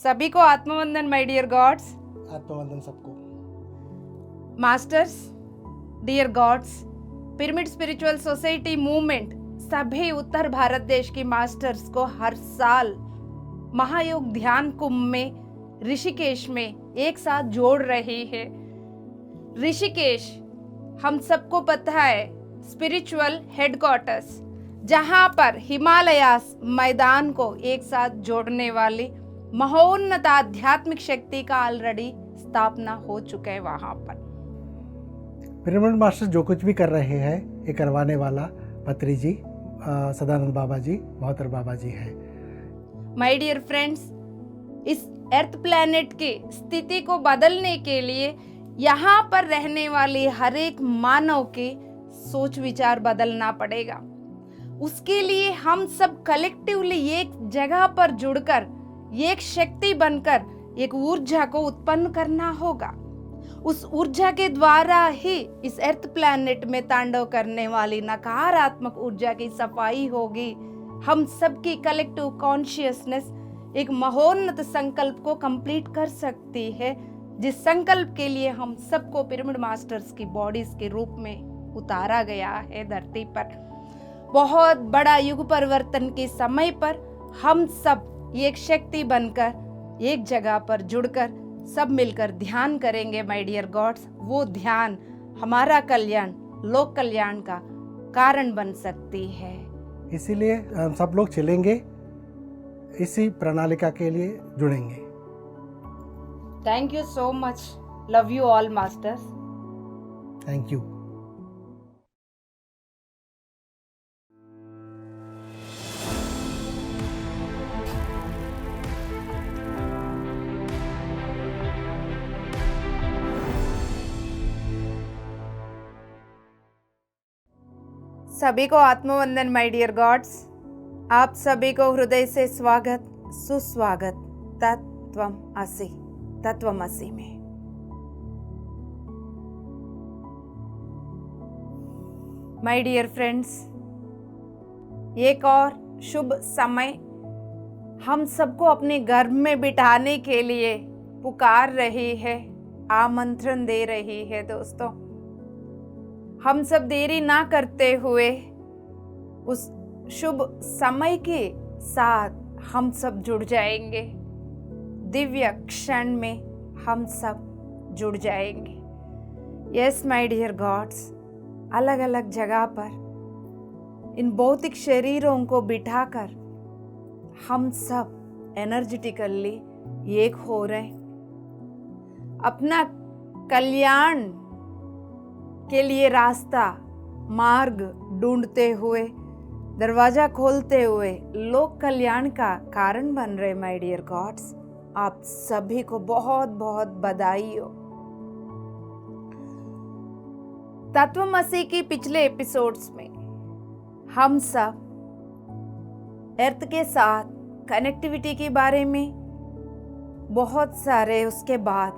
सभी को आत्मवंदन माय डियर गॉड्स। आत्मवंदन सबको। Masters, dear gods, pyramid spiritual society movement सभी उत्तर भारत देश की मास्टर्स को हर साल महायोग ध्यान कुंभ में ऋषिकेश में एक साथ जोड़ रही है। ऋषिकेश हम सबको पता है स्पिरिचुअल हेडक्वार्टर्स, जहां पर हिमालयास मैदान को एक साथ जोड़ने वाली महोन्नत आध्यात्मिक शक्ति का ऑलरेडी स्थापना हो चुका है। वहां पर पिरामिड मास्टर जो कुछ भी कर रहे हैं ये करवाने वाला पत्री जी, सदानंद बाबा जी, मोहतर बाबा जी है। माय डियर फ्रेंड्स, इस अर्थ प्लैनेट की स्थिति को बदलने के लिए यहाँ पर रहने वाले हर एक मानव के सोच विचार बदलना पड़ेगा। उसके लिए हम सब कलेक्टिवली एक जगह पर जुड़कर एक शक्ति बनकर एक ऊर्जा को उत्पन्न करना होगा। उस ऊर्जा के द्वारा ही इस अर्थ प्लैनेट में तांडव करने वाली नकारात्मक ऊर्जा की सफाई होगी। हम सबकी कलेक्टिव कॉन्शियसनेस एक महोन्नत संकल्प को कंप्लीट कर सकती है, जिस संकल्प के लिए हम सबको पिरामिड मास्टर्स की बॉडीज के रूप में उतारा गया है धरती पर। बहुत बड़ा युग परिवर्तन के समय पर हम सब एक शक्ति बनकर एक जगह पर जुड़कर सब मिलकर ध्यान करेंगे माय डियर गॉड्स। वो ध्यान हमारा कल्याण, लोक कल्याण का कारण बन सकती है। इसीलिए हम सब लोग चलेंगे, इसी प्रणालिका के लिए जुड़ेंगे। Thank you so much. Love you all masters. Thank you. सभी को आत्मवंदन माय डियर गॉड्स। आप सभी को हृदय से स्वागत सुस्वागत तत्वमसि में। माय डियर फ्रेंड्स, एक और शुभ समय हम सबको अपने गर्भ में बिठाने के लिए पुकार रही है, आमंत्रण दे रही है। दोस्तों, हम सब देरी ना करते हुए उस शुभ समय के साथ हम सब जुड़ जाएंगे। दिव्य क्षण में हम सब जुड़ जाएंगे। यस माय डियर गॉड्स, अलग अलग जगह पर इन भौतिक शरीरों को बिठाकर हम सब एनर्जेटिकली एक हो रहे, अपना कल्याण के लिए रास्ता मार्ग ढूंढते हुए, दरवाजा खोलते हुए लोक कल्याण का कारण बन रहे। माय डियर गॉड्स, आप सभी को बहुत बहुत बधाई हो। तत्वमसि की पिछले एपिसोड्स में हम सब अर्थ के साथ कनेक्टिविटी के बारे में बहुत सारे, उसके बाद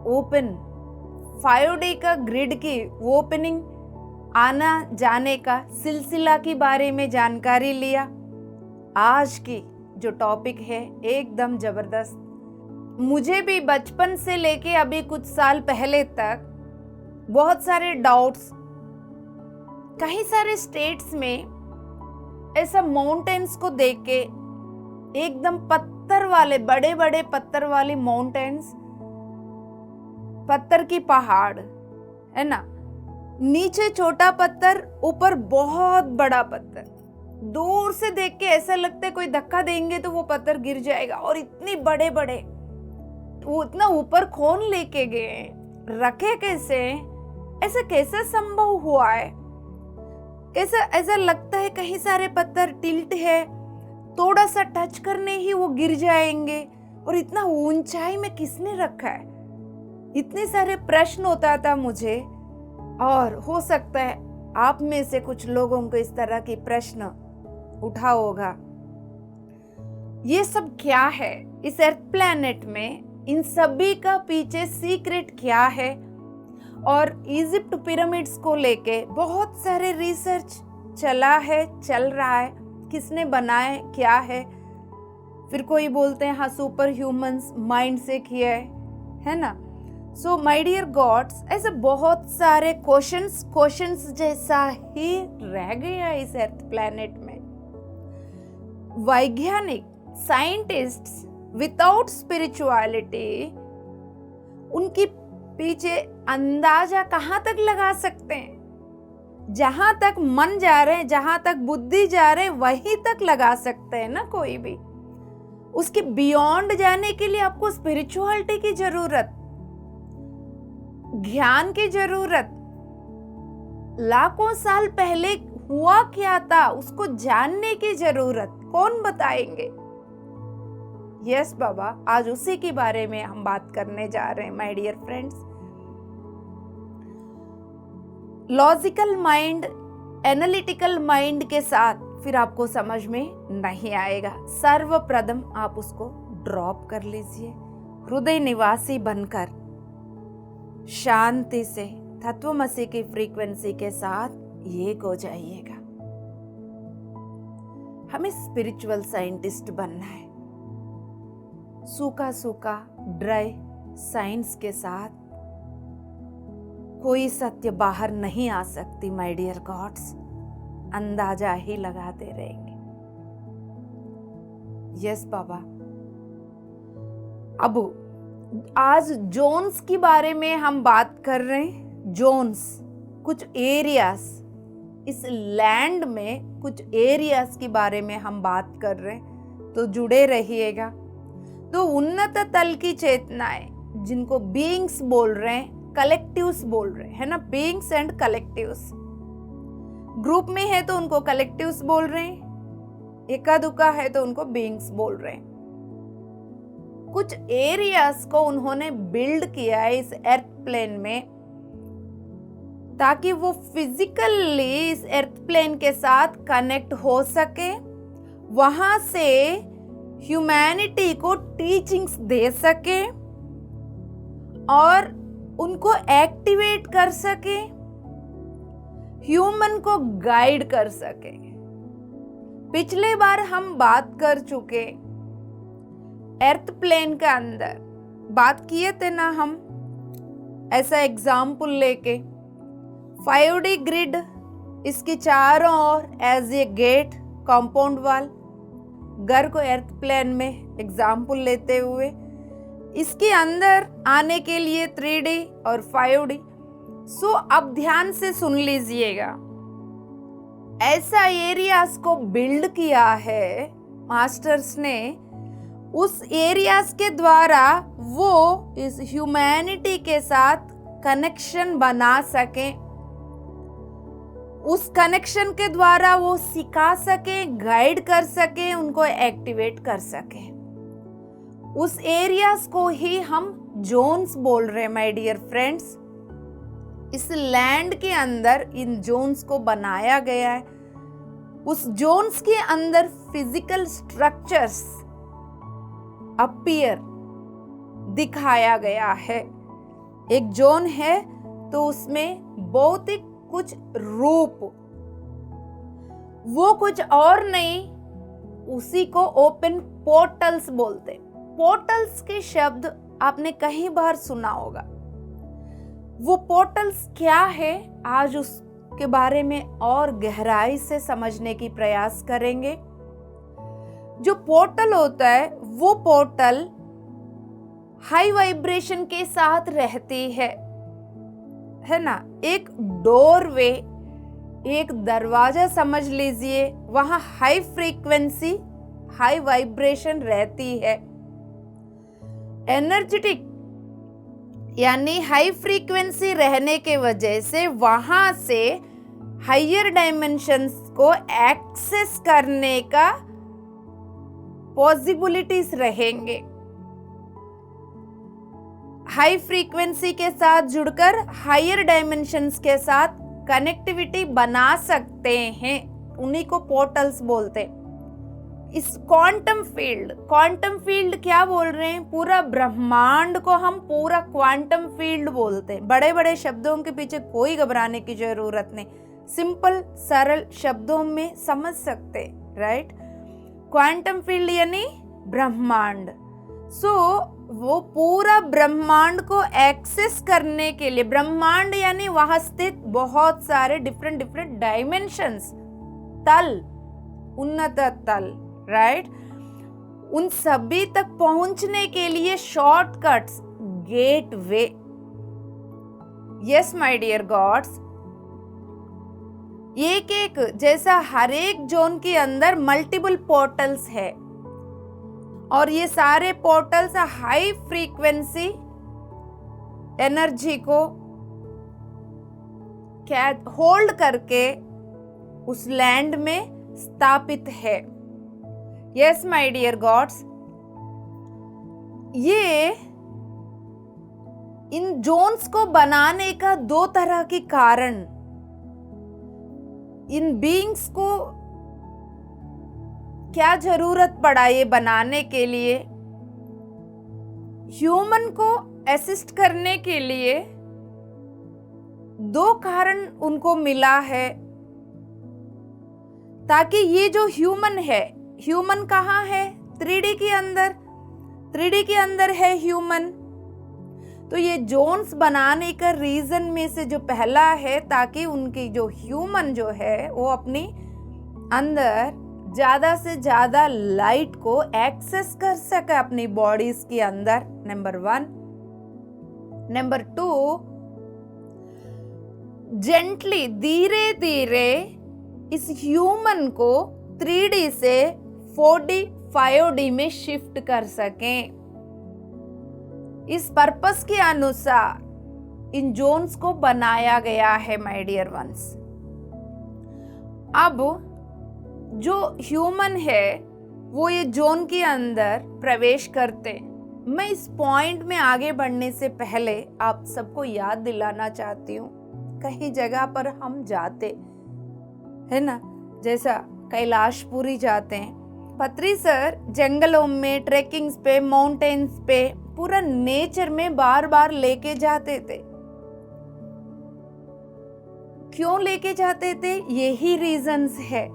ओपन 5D का ग्रिड की ओपनिंग, आना जाने का सिलसिला के बारे में जानकारी लिया। आज की जो टॉपिक है एकदम जबरदस्त। मुझे भी बचपन से लेके अभी कुछ साल पहले तक बहुत सारे डाउट्स, कई सारे स्टेट्स में ऐसा माउंटेन्स को देख के एकदम पत्थर वाले, बड़े बड़े पत्थर वाले माउंटेन्स, पत्थर की पहाड़ है ना, नीचे छोटा पत्थर, ऊपर बहुत बड़ा पत्थर। दूर से देख के ऐसा लगता है कोई धक्का देंगे तो वो पत्थर गिर जाएगा। और इतने बड़े बड़े, वो इतना ऊपर कौन लेके गए, रखे कैसे, ऐसा कैसे संभव हुआ है? कैसा ऐसा लगता है कहीं सारे पत्थर टिल्ट है, थोड़ा सा टच करने ही वो गिर जाएंगे। और इतना ऊंचाई में किसने रखा है? इतने सारे प्रश्न होता था मुझे, और हो सकता है आप में से कुछ लोगों को इस तरह के प्रश्न उठा होगा। ये सब क्या है इस अर्थ प्लैनेट में? इन सभी का पीछे सीक्रेट क्या है? और इजिप्ट पिरामिड्स को लेके बहुत सारे रिसर्च चला है, चल रहा है। किसने बनाए, क्या है, फिर कोई बोलते हैं हाँ सुपर ह्यूमंस माइंड से किया है ना। सो माय डियर गॉड्स, ऐसे बहुत सारे क्वेश्चंस जैसा ही रह गया इस अर्थ प्लैनेट में। वैज्ञानिक साइंटिस्ट्स विदाउट स्पिरिचुअलिटी उनकी पीछे अंदाजा कहाँ तक लगा सकते हैं? जहां तक मन जा रहे हैं, जहां तक बुद्धि जा रहे हैं, वहीं तक लगा सकते हैं ना कोई भी। उसके बियॉन्ड जाने के लिए आपको स्पिरिचुअलिटी की जरूरत, ज्ञान की जरूरत। लाखों साल पहले हुआ क्या था उसको जानने की जरूरत। कौन बताएंगे? यस बाबा, आज उसी के बारे में हम बात करने जा रहे हैं my dear friends. Logical mind, analytical mind के साथ फिर आपको समझ में नहीं आएगा। सर्वप्रथम आप उसको ड्रॉप कर लीजिए, हृदय निवासी बनकर शांति से तत्वमसी की फ्रीक्वेंसी के साथ एक हो जाइएगा। हमें स्पिरिचुअल साइंटिस्ट बनना है। सूखा सूखा ड्राई साइंस के साथ कोई सत्य बाहर नहीं आ सकती माय डियर गॉड्स, अंदाजा ही लगाते रहेंगे। यस बाबा। अब आज जोन्स के बारे में हम बात कर रहे हैं। जोन्स, कुछ एरियाज, इस लैंड में कुछ एरियाज के बारे में हम बात कर रहे हैं, तो जुड़े रहिएगा। तो उन्नत तल की चेतनाएं, जिनको बीइंग्स बोल रहे हैं, कलेक्टिव्स बोल रहे हैं, है ना, बीइंग्स एंड कलेक्टिव्स। ग्रुप में है तो उनको कलेक्टिव्स बोल रहे हैं, एका दुका है तो उनको बीइंग्स बोल रहे हैं। कुछ एरियाज को उन्होंने बिल्ड किया है इस अर्थ प्लेन में, ताकि वो फिजिकली इस अर्थ प्लेन के साथ कनेक्ट हो सके, वहां से ह्यूमैनिटी को टीचिंग्स दे सके और उनको एक्टिवेट कर सके, ह्यूमन को गाइड कर सके। पिछले बार हम बात कर चुके अर्थ प्लेन के अंदर, बात किए थे ना हम, ऐसा एग्जाम्पल लेके 5D ग्रिड, इसके चारों ओर एज ए गेट, कंपाउंड वाल, घर को अर्थ प्लेन में एग्जाम्पल लेते हुए इसके अंदर आने के लिए 3D और 5D। सो अब ध्यान से सुन लीजिएगा, ऐसा एरियाज को बिल्ड किया है मास्टर्स ने। उस एरियाज के द्वारा वो इस ह्यूमैनिटी के साथ कनेक्शन बना सके, उस कनेक्शन के द्वारा वो सिखा सके, गाइड कर सके, उनको एक्टिवेट कर सके। उस एरियाज को ही हम जोन्स बोल रहे हैं माय डियर फ्रेंड्स। इस लैंड के अंदर इन जोन्स को बनाया गया है। उस जोन्स के अंदर फिजिकल स्ट्रक्चर्स अपीयर दिखाया गया है। एक जोन है तो उसमें भौतिक कुछ रूप, वो कुछ और नहीं, उसी को ओपन पोर्टल्स बोलते। पोर्टल्स के शब्द आपने कहीं बार सुना होगा। वो पोर्टल्स क्या है, आज उसके बारे में और गहराई से समझने की प्रयास करेंगे। जो पोर्टल होता है, वो पोर्टल हाई वाइब्रेशन के साथ रहती है ना। एक डोरवे, एक दरवाजा समझ लीजिए, वहां हाई फ्रीक्वेंसी, हाई वाइब्रेशन रहती है। एनर्जेटिक यानी हाई फ्रीक्वेंसी रहने के वजह से वहां से हायर डायमेंशंस को एक्सेस करने का पॉसिबिलिटीज रहेंगे। हाई फ्रीक्वेंसी के साथ जुड़कर हायर डायमेंशंस के साथ कनेक्टिविटी बना सकते हैं, उन्हीं को पोर्टल्स बोलते हैं। इस क्वांटम फील्ड क्या बोल रहे हैं, पूरा ब्रह्मांड को हम पूरा क्वांटम फील्ड बोलते हैं। बड़े बड़े शब्दों के पीछे कोई घबराने की जरूरत नहीं, सिंपल सरल शब्दों में समझ सकते, राइट। क्वांटम फील्ड यानी ब्रह्मांड। वो पूरा ब्रह्मांड को एक्सेस करने के लिए, ब्रह्मांड यानी वहां स्थित बहुत सारे डिफरेंट डिफरेंट डायमेंशंस, तल, उन्नत तल, राइट, उन सभी तक पहुंचने के लिए shortcuts, gateway. Yes my dear gods, एक एक जैसा हर एक जोन के अंदर मल्टीपल पोर्टल्स है, और ये सारे पोर्टल्स हाई फ्रीक्वेंसी एनर्जी को होल्ड करके उस लैंड में स्थापित है। यस माय डियर गॉड्स, ये इन जोन्स को बनाने का दो तरह के कारण, इन बीइंग्स को क्या जरूरत पड़ा ये बनाने के लिए, ह्यूमन को असिस्ट करने के लिए दो कारण उनको मिला है, ताकि ये जो ह्यूमन है, ह्यूमन कहाँ है? 3D के अंदर, 3D के अंदर है ह्यूमन। तो ये जोन्स बनाने का रीजन में से जो पहला है, ताकि उनकी जो ह्यूमन जो है वो अपनी अंदर ज्यादा से ज्यादा लाइट को एक्सेस कर सके अपनी बॉडीज के अंदर, नंबर 1। नंबर 2, जेंटली, धीरे धीरे इस ह्यूमन को 3D से 4D 5D में शिफ्ट कर सकें। इस पर्पस के अनुसार इन जोन्स को बनाया गया है माय डियर वंस। अब जो ह्यूमन है वो ये जोन के अंदर प्रवेश करते। मैं इस पॉइंट में आगे बढ़ने से पहले आप सबको याद दिलाना चाहती हूँ, कहीं जगह पर हम जाते है ना, जैसा कैलाशपुरी जाते हैं, पत्री सर जंगलों में, ट्रेकिंग्स पे, माउंटेन्स पे, पूरा नेचर में बार बार लेके जाते थे। क्यों लेके जाते थे? यही रीजंस है।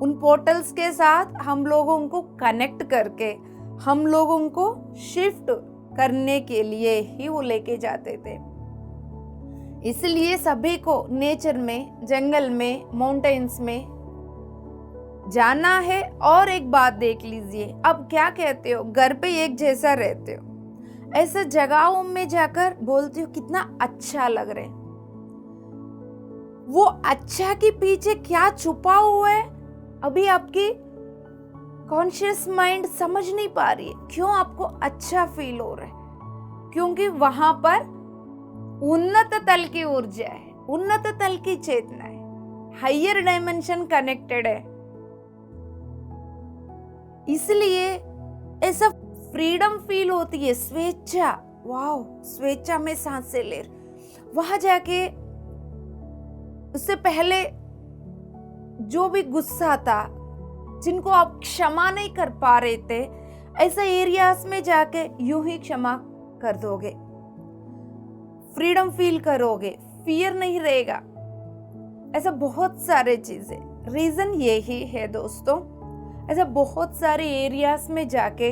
उन पोर्टल्स के साथ हम लोगों को कनेक्ट करके, हम लोगों को शिफ्ट करने के लिए ही वो लेके जाते थे। इसलिए सभी को नेचर में, जंगल में, माउंटेन्स में जाना है। और एक बात देख लीजिए, अब क्या कहते हो, घर पे एक जैसा रहते हो, ऐसे जगहों में जाकर बोलते हो कितना अच्छा लग रहा है। वो अच्छा के पीछे क्या छुपा हुआ है अभी आपकी कॉन्शियस माइंड समझ नहीं पा रही है। क्यों आपको अच्छा फील हो रहा है? क्योंकि वहां पर उन्नत तल की ऊर्जा है, उन्नत तल की चेतना है, हायर डायमेंशन कनेक्टेड है। इसलिए ऐसा फ्रीडम फील होती है, स्वेच्छा। वाओ, स्वेच्छा में सांसें ले। वहां जाके उससे पहले जो भी गुस्सा था, जिनको आप क्षमा नहीं कर पा रहे थे, ऐसा एरियाज में जाके यूं ही क्षमा कर दोगे, फ्रीडम फील करोगे, फियर नहीं रहेगा। ऐसा बहुत सारे चीजें, रीजन यही है दोस्तों। ऐसा बहुत सारे एरियाज में जाके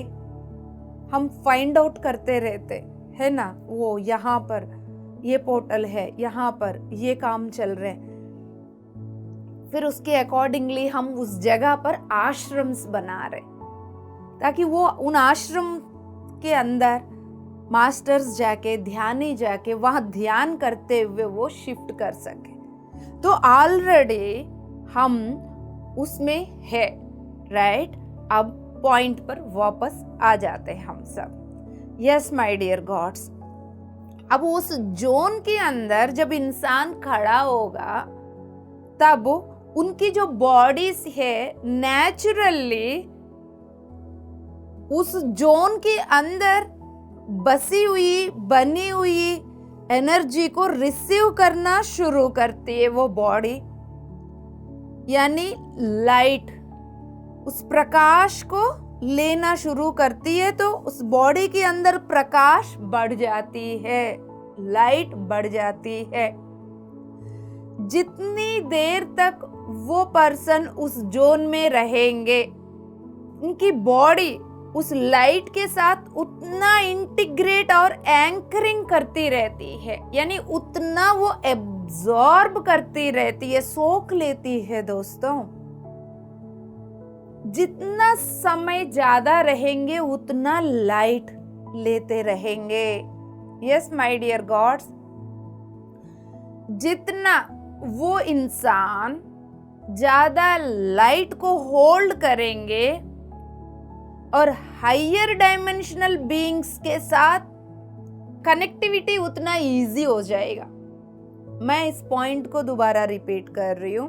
हम फाइंड आउट करते रहते है ना, वो यहाँ पर ये पोर्टल है, यहाँ पर ये काम चल रहे हैं। फिर उसके अकॉर्डिंगली हम उस जगह पर आश्रम्स बना रहे, ताकि वो उन आश्रम के अंदर मास्टर्स जाके, ध्यानी जाके वहां ध्यान करते हुए वो शिफ्ट कर सके। तो ऑलरेडी हम उसमें है, राइट। अब पॉइंट पर वापस आ जाते हैं हम सब। यस माय डियर गॉड्स, अब उस जोन के अंदर जब इंसान खड़ा होगा, तब उनकी जो बॉडीज है नेचुरली उस जोन के अंदर बसी हुई, बनी हुई एनर्जी को रिसीव करना शुरू करती है। वो बॉडी यानी लाइट, उस प्रकाश को लेना शुरू करती है, तो उस बॉडी के अंदर प्रकाश बढ़ जाती है, लाइट बढ़ जाती है। जितनी देर तक वो पर्सन उस जोन में रहेंगे, उनकी बॉडी उस लाइट के साथ उतना इंटीग्रेट और एंकरिंग करती रहती है, यानी उतना वो एब्जॉर्ब करती रहती है, सोख लेती है। दोस्तों, जितना समय ज्यादा रहेंगे उतना लाइट लेते रहेंगे। यस माय डियर गॉड्स, जितना वो इंसान ज्यादा लाइट को होल्ड करेंगे और हायर डायमेंशनल बीइंग्स के साथ कनेक्टिविटी उतना इजी हो जाएगा। मैं इस पॉइंट को दोबारा रिपीट कर रही हूं।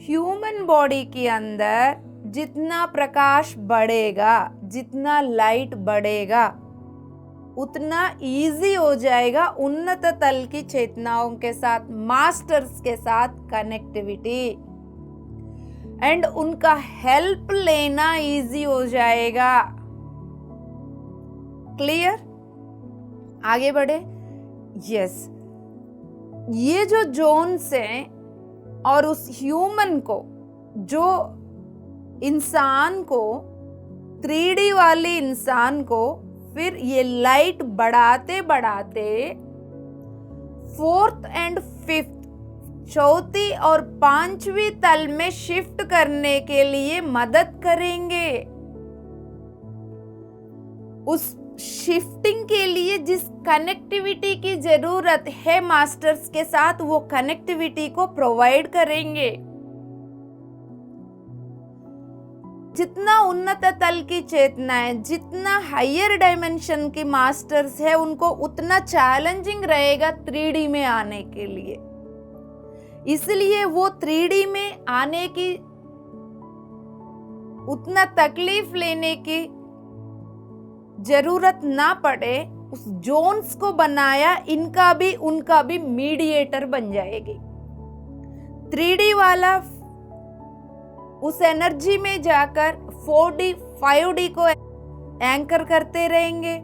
ह्यूमन बॉडी के अंदर जितना प्रकाश बढ़ेगा, जितना लाइट बढ़ेगा, उतना इजी हो जाएगा उन्नत तल की चेतनाओं के साथ, मास्टर्स के साथ कनेक्टिविटी, एंड उनका हेल्प लेना इजी हो जाएगा। क्लियर? आगे बढ़े। यस, ये जो जोन्स हैं और उस ह्यूमन को, जो इंसान को, 3D वाले इंसान को, फिर ये लाइट बढ़ाते बढ़ाते 4th and 5th, चौथी और 5वीं तल में शिफ्ट करने के लिए मदद करेंगे। उस शिफ्टिंग के लिए जिस कनेक्टिविटी की जरूरत है मास्टर्स के साथ, वो कनेक्टिविटी को प्रोवाइड करेंगे। जितना उन्नत तल की चेतना है, जितना हायर डायमेंशन की मास्टर्स है, उनको उतना चैलेंजिंग रहेगा 3D में आने के लिए। इसलिए वो 3D में आने की, उतना तकलीफ लेने की जरूरत ना पड़े, उस जोन्स को बनाया, इनका भी उनका भी मीडिएटर बन जाएगी। 3D वाला उस एनर्जी में जाकर 4D 5D को एंकर करते रहेंगे,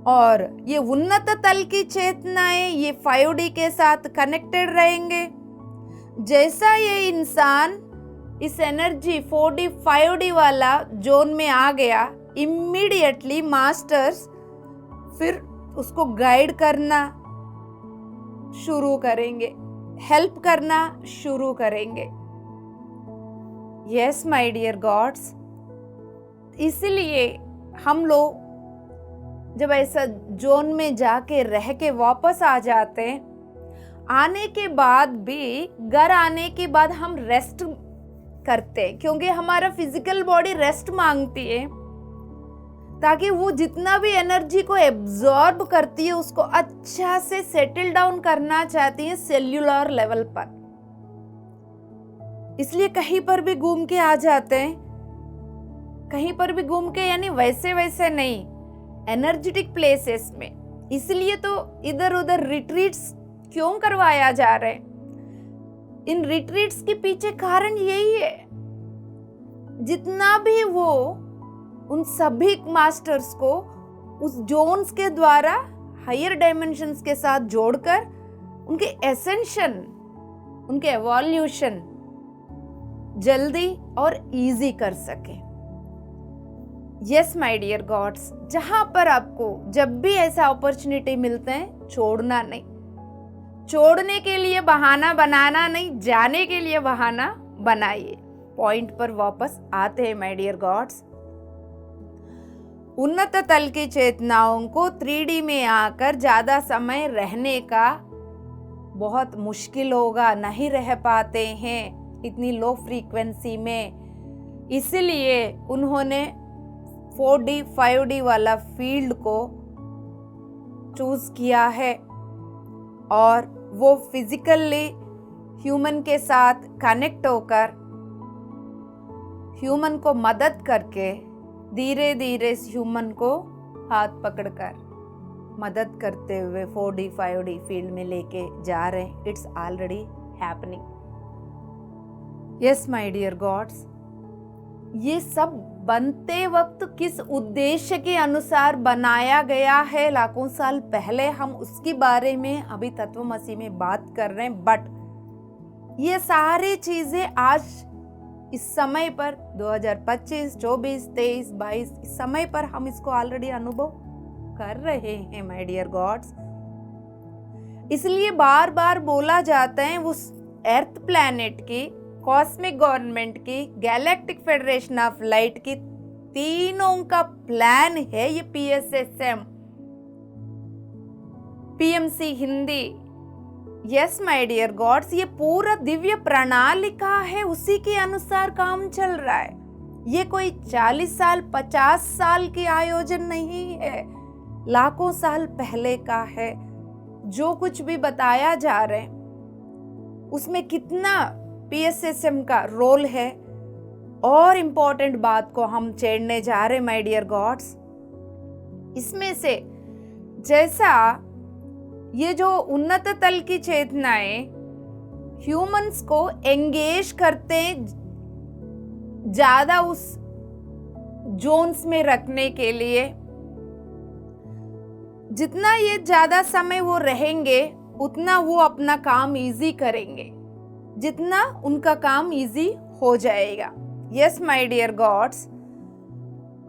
और ये उन्नत तल की चेतनाएं ये 5D के साथ कनेक्टेड रहेंगे। जैसा ये इंसान इस एनर्जी 4D 5D वाला जोन में आ गया, इमीडिएटली मास्टर्स फिर उसको गाइड करना शुरू करेंगे, हेल्प करना शुरू करेंगे। यस माय डियर गॉड्स, इसलिए हम लोग जब ऐसा जोन में जाके रह के वापस आ जाते हैं, आने के बाद भी, घर आने के बाद हम रेस्ट करते हैं, क्योंकि हमारा फिजिकल बॉडी रेस्ट मांगती है, ताकि वो जितना भी एनर्जी को एब्जॉर्ब करती है उसको अच्छा से सेटल डाउन करना चाहती है सेल्यूलर लेवल पर। इसलिए कहीं पर भी घूम के आ जाते हैं, कहीं पर भी घूम के, यानी वैसे वैसे नहीं, एनर्जेटिक प्लेसेस में। इसलिए तो इधर उधर रिट्रीट्स क्यों करवाया जा रहा है? इन रिट्रीट्स के पीछे कारण यही है, जितना भी वो उन सभी मास्टर्स को उस जोन्स के द्वारा हायर डायमेंशंस के साथ जोड़कर उनके एसेंशन, उनके एवोल्यूशन जल्दी और इजी कर सके। यस माय डियर गॉड्स, जहां पर आपको जब भी ऐसा अपॉर्चुनिटी मिलते हैं, छोड़ना नहीं। छोड़ने के लिए बहाना बनाना नहीं, जाने के लिए बहाना बनाइए। पॉइंट पर वापस आते हैं माय डियर गॉड्स। उन्नत तल की चेतनाओं को 3D में आकर ज्यादा समय रहने का बहुत मुश्किल होगा, नहीं रह पाते हैं इतनी लो फ्रीक्वेंसी में। इसलिए उन्होंने 4D 5D वाला फील्ड को चूज किया है, और वो फिजिकली ह्यूमन के साथ कनेक्ट होकर ह्यूमन को मदद करके धीरे धीरे इस ह्यूमन को हाथ पकड़कर मदद करते हुए 4D 5D फील्ड में लेके जा रहे हैं। It's already happening. Yes my dear gods, ये सब बनते वक्त किस उद्देश्य के अनुसार बनाया गया है लाखों साल पहले, हम उसके बारे में अभी तत्वमसी में बात कर रहे हैं। बट ये सारी चीजें आज इस समय पर 2025, 24, 23, 22 इस समय पर हम इसको ऑलरेडी अनुभव कर रहे हैं माय डियर गॉड्स। इसलिए बार बार बोला जाता है उस अर्थ प्लैनेट की, कॉस्मिक गवर्नमेंट की, गैलेक्टिक फेडरेशन ऑफ लाइट की, तीनों का प्लान है ये PSSM, PMC Hindi. Yes my dear gods, ये पूरा दिव्य प्रणालिका है, उसी के अनुसार काम चल रहा है। ये कोई 40 साल 50 साल की आयोजन नहीं है, लाखों साल पहले का है। जो कुछ भी बताया जा रहा है उसमें कितना PSSM का रोल है, और इम्पोर्टेंट बात को हम छेड़ने जा रहे माय डियर गॉड्स। इसमें से जैसा ये जो उन्नत तल की चेतनाएं ह्यूमंस को एंगेज करते ज्यादा उस जोन्स में रखने के लिए, जितना ये ज्यादा समय वो रहेंगे उतना वो अपना काम इजी करेंगे, जितना उनका काम इजी हो जाएगा। यस माय डियर गॉड्स,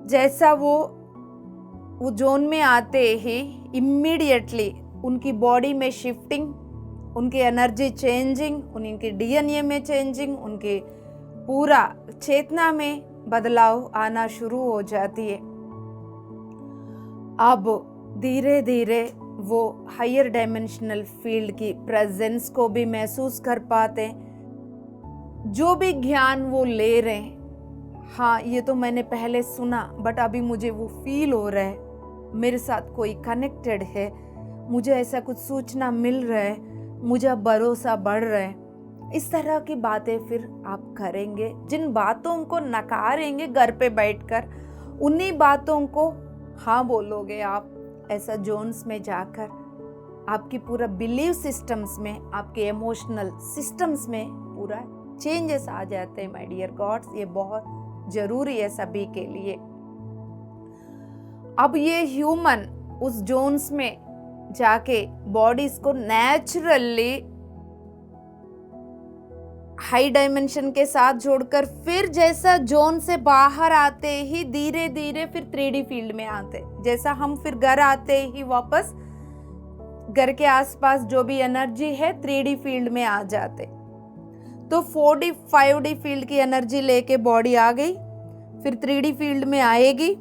जैसा वो जोन में आते ही इमीडिएटली उनकी बॉडी में शिफ्टिंग, उनकी एनर्जी चेंजिंग, उनकी DNA में चेंजिंग, उनके पूरा चेतना में बदलाव आना शुरू हो जाती है। अब धीरे धीरे वो हायर डायमेंशनल फील्ड की प्रेजेंस को भी महसूस कर पाते हैं। जो भी ज्ञान वो ले रहे हैं, हाँ ये तो मैंने पहले सुना, बट अभी मुझे वो फील हो रहा है, मेरे साथ कोई कनेक्टेड है, मुझे ऐसा कुछ सूचना मिल रहा है, मुझे भरोसा बढ़ रहा है। इस तरह की बातें फिर आप करेंगे। जिन बातों को नकारेंगे घर पे बैठकर, उन्हीं बातों को हाँ बोलोगे आप। ऐसा जोन्स में जाकर आपकी पूरा बिलीव सिस्टम्स में, आपके इमोशनल सिस्टम्स में पूरा चेंजेस आ जाते हैं माय डियर गॉड्स। ये बहुत जरूरी है सभी के लिए। अब ये ह्यूमन उस जोन्स में जाके बॉडीज को नेचुरली हाई डायमेंशन के साथ जोड़कर फिर जैसा जोन से बाहर आते ही धीरे धीरे फिर 3D फील्ड में आते, जैसा हम फिर घर आते ही वापस घर के आसपास जो भी एनर्जी है 3D फील्ड में आ जाते। तो 4D 5D फील्ड की एनर्जी लेके बॉडी आ गई, फिर 3D फील्ड में आएगी।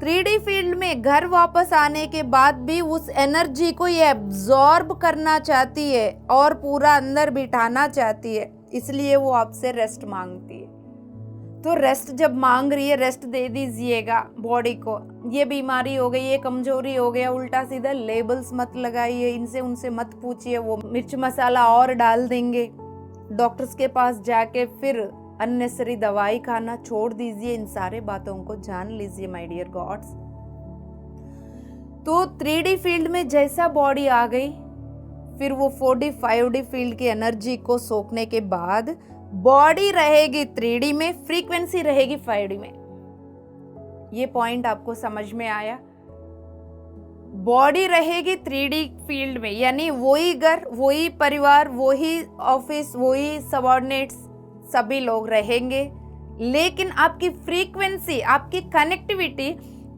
3D फील्ड में घर वापस आने के बाद भी उस एनर्जी को ये एब्जॉर्ब करना चाहती है और पूरा अंदर बिठाना चाहती है, इसलिए वो आपसे रेस्ट मांगती है। तो रेस्ट जब मांग रही है, रेस्ट दे दीजिएगा बॉडी को। ये बीमारी हो गई, ये कमजोरी हो गया, उल्टा सीधा लेबल्स मत लगाइए, इनसे उनसे मत पूछिए, वो मिर्च मसाला और डाल देंगे। डॉक्टर्स के पास जाके फिर अननेसेसरी दवाई खाना छोड़ दीजिए। इन सारे बातों को जान लीजिए माय डियर गॉड्स। तो 3D फील्ड में जैसा बॉडी आ गई, फिर वो 4D 5D फील्ड की एनर्जी को सोखने के बाद बॉडी रहेगी 3D में, फ्रीक्वेंसी रहेगी 5D में। ये पॉइंट आपको समझ में आया? बॉडी रहेगी 3D फील्ड में, यानी वही घर, वही परिवार, वही ऑफिस, वही सबऑर्डिनेट्स, सभी लोग रहेंगे, लेकिन आपकी फ्रीक्वेंसी, आपकी कनेक्टिविटी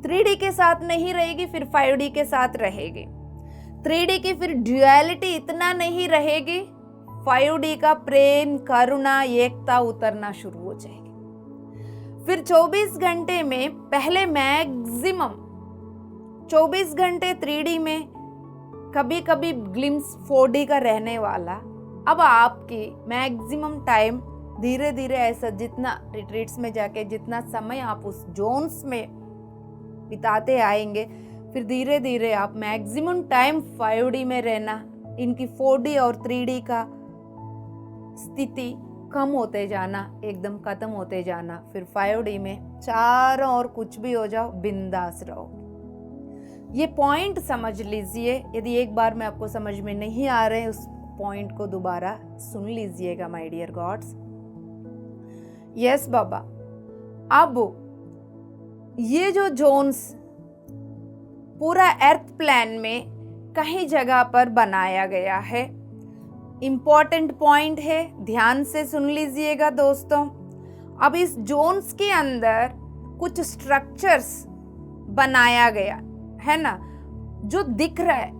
3D के साथ नहीं रहेगी, फिर 5D के साथ रहेगी। 3D की फिर ड्यूअलिटी इतना नहीं रहेगी, 5D का प्रेम, करुणा, एकता उतरना शुरू हो जाएगी। फिर 24 घंटे में पहले मैक्सिमम 24 घंटे 3D में, कभी कभी ग्लिम्स 4D का रहने वाला, अब आपकी मैक्सिमम टाइम धीरे धीरे ऐसा जितना रिट्रीट्स में जाके जितना समय आप उस जोन्स में बिताते आएंगे, फिर धीरे धीरे आप मैक्सिमम टाइम 5D में रहना, इनकी 4D और 3D का स्थिति कम होते जाना, एकदम खत्म होते जाना, फिर 5D में चारों और कुछ भी हो जाओ, बिंदास रहो। ये पॉइंट समझ लीजिए। यदि एक बार में आपको समझ में नहीं आ रहे, उस पॉइंट को दोबारा सुन लीजिएगा माय डियर गॉड्स। यस बाबा, अब ये जो जोन्स पूरा अर्थ प्लान में कहीं जगह पर बनाया गया है, इम्पॉर्टेंट पॉइंट है, ध्यान से सुन लीजिएगा दोस्तों। अब इस जोन्स के अंदर कुछ स्ट्रक्चर्स बनाया गया है ना, जो दिख रहा है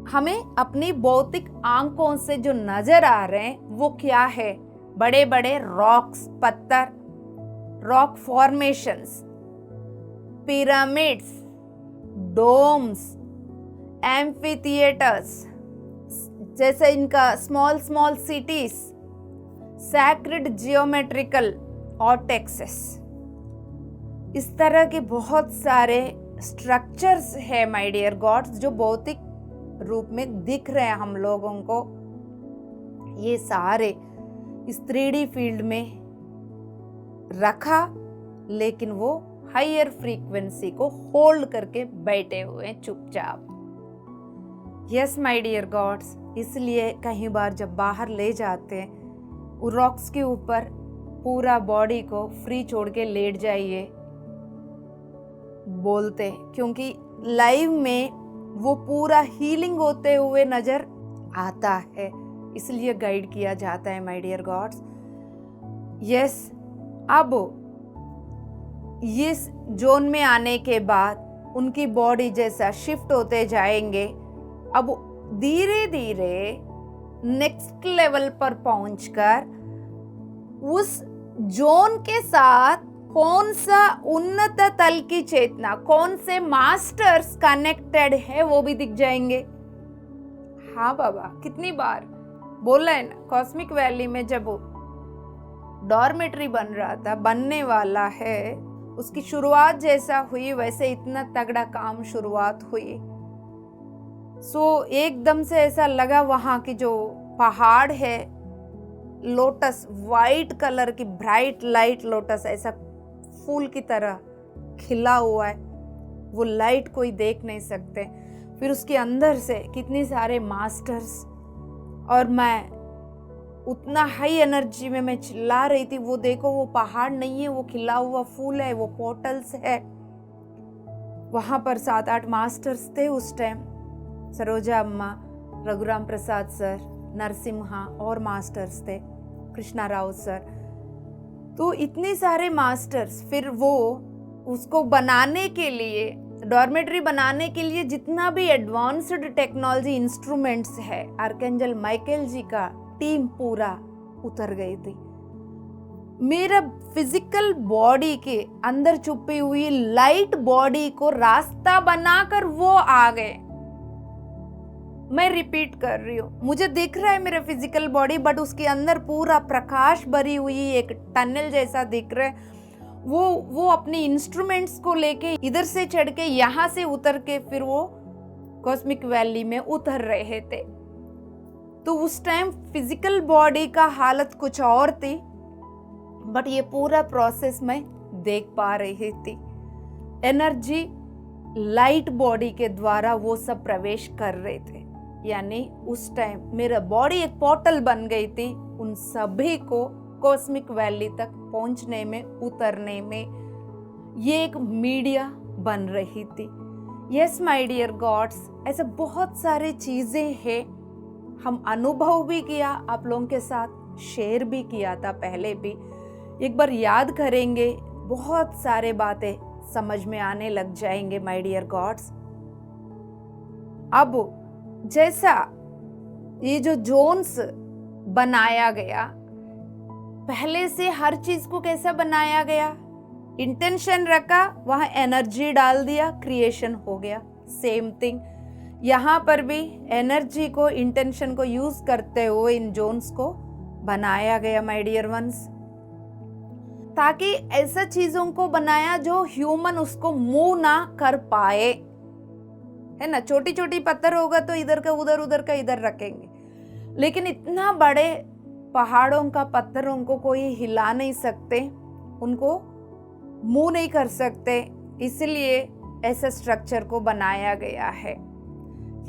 हमें अपनी भौतिक आंखों से, जो नजर आ रहे हैं वो क्या है? बड़े बड़े रॉक्स, पत्थर, rock formations, pyramids, domes, amphitheatres, जैसे इनका small small cities, sacred geometrical vortexes, इस तरह के बहुत सारे स्ट्रक्चर्स है माय डियर गॉड्स, जो भौतिक रूप में दिख रहे हैं हम लोगों को। ये सारे इस 3D फील्ड में रखा, लेकिन वो हायर फ्रीक्वेंसी को होल्ड करके बैठे हुए हैं चुपचाप। यस माय डियर गॉड्स, इसलिए कई बार जब बाहर ले जाते हैं, वो रॉक्स के ऊपर पूरा बॉडी को फ्री छोड़ के लेट जाइए बोलते, क्योंकि लाइव में वो पूरा हीलिंग होते हुए नजर आता है, इसलिए गाइड किया जाता है माय डियर गॉड्स। यस, अब इस जोन में आने के बाद उनकी बॉडी जैसा शिफ्ट होते जाएंगे, अब धीरे धीरे नेक्स्ट लेवल पर पहुंचकर उस जोन के साथ कौन सा उन्नत तल की चेतना, कौन से मास्टर्स कनेक्टेड है वो भी दिख जाएंगे। हाँ बाबा, कितनी बार बोला है ना, कॉस्मिक वैली में जब डॉर्मेट्री बन रहा था, बनने वाला है, उसकी शुरुआत जैसा हुई वैसे इतना तगड़ा काम शुरुआत हुई। सो एकदम से ऐसा लगा वहां की जो पहाड़ है, लोटस, वाइट कलर की ब्राइट लाइट लोटस, ऐसा फूल की तरह खिला हुआ है, वो लाइट कोई देख नहीं सकते। फिर उसके अंदर से कितने सारे मास्टर्स, और मैं उतना हाई एनर्जी में मैं चिल्ला रही थी, वो देखो वो पहाड़ नहीं है, वो खिला हुआ फूल है, वो पोर्टल्स है। वहां पर 7-8 मास्टर्स थे उस टाइम, सरोजा अम्मा, रघुराम प्रसाद सर, नरसिम्हा और मास्टर्स थे, कृष्णा राव सर। तो इतने सारे मास्टर्स, फिर वो उसको बनाने के लिए, डॉर्मेट्री बनाने के लिए जितना भी एडवांस्ड टेक्नोलॉजी इंस्ट्रूमेंट्स है, आर्कएंजल माइकल जी का टीम पूरा उतर गई थी। मेरा फिजिकल बॉडी के अंदर छुपी हुई लाइट बॉडी को रास्ता बनाकर वो आ गए। मैं रिपीट कर रही हूँ, मुझे दिख रहा है मेरा फिजिकल बॉडी, बट उसके अंदर पूरा प्रकाश भरी हुई एक टनल जैसा दिख रहा है। वो अपने इंस्ट्रूमेंट्स को लेके इधर से चढ़ के यहाँ से उतर के फिर वो कॉस्मिक वैली में उतर रहे थे। तो उस टाइम फिजिकल बॉडी का हालत कुछ और थी, बट ये पूरा प्रोसेस मैं देख पा रही थी। एनर्जी लाइट बॉडी के द्वारा वो सब प्रवेश कर रहे थे, यानी उस टाइम मेरा बॉडी एक पोर्टल बन गई थी उन सभी को कॉस्मिक वैली तक पहुंचने में, उतरने में। ये एक मीडिया बन रही थी। यस माय डियर गॉड्स, ऐसे बहुत सारे चीजें हैं, हम अनुभव भी किया, आप लोगों के साथ शेयर भी किया था पहले भी। एक बार याद करेंगे, बहुत सारे बातें समझ में आने लग जाएंगे माय डियर गॉड्स। अब जैसा ये जो जोन्स बनाया गया, पहले से हर चीज को कैसा बनाया गया, इंटेंशन रखा, वहां एनर्जी डाल दिया, क्रिएशन हो गया। सेम थिंग यहाँ पर भी एनर्जी को, इंटेंशन को यूज करते हुए इन जोन्स को बनाया गया माय डियर वंस, ताकि ऐसा चीजों को बनाया जो ह्यूमन उसको मूव ना कर पाए, है ना। छोटी छोटी पत्थर होगा तो इधर का उधर, उधर का इधर रखेंगे, लेकिन इतना बड़े पहाड़ों का पत्थरों को कोई हिला नहीं सकते, उनको मूव नहीं कर सकते, इसलिए ऐसे स्ट्रक्चर को बनाया गया है।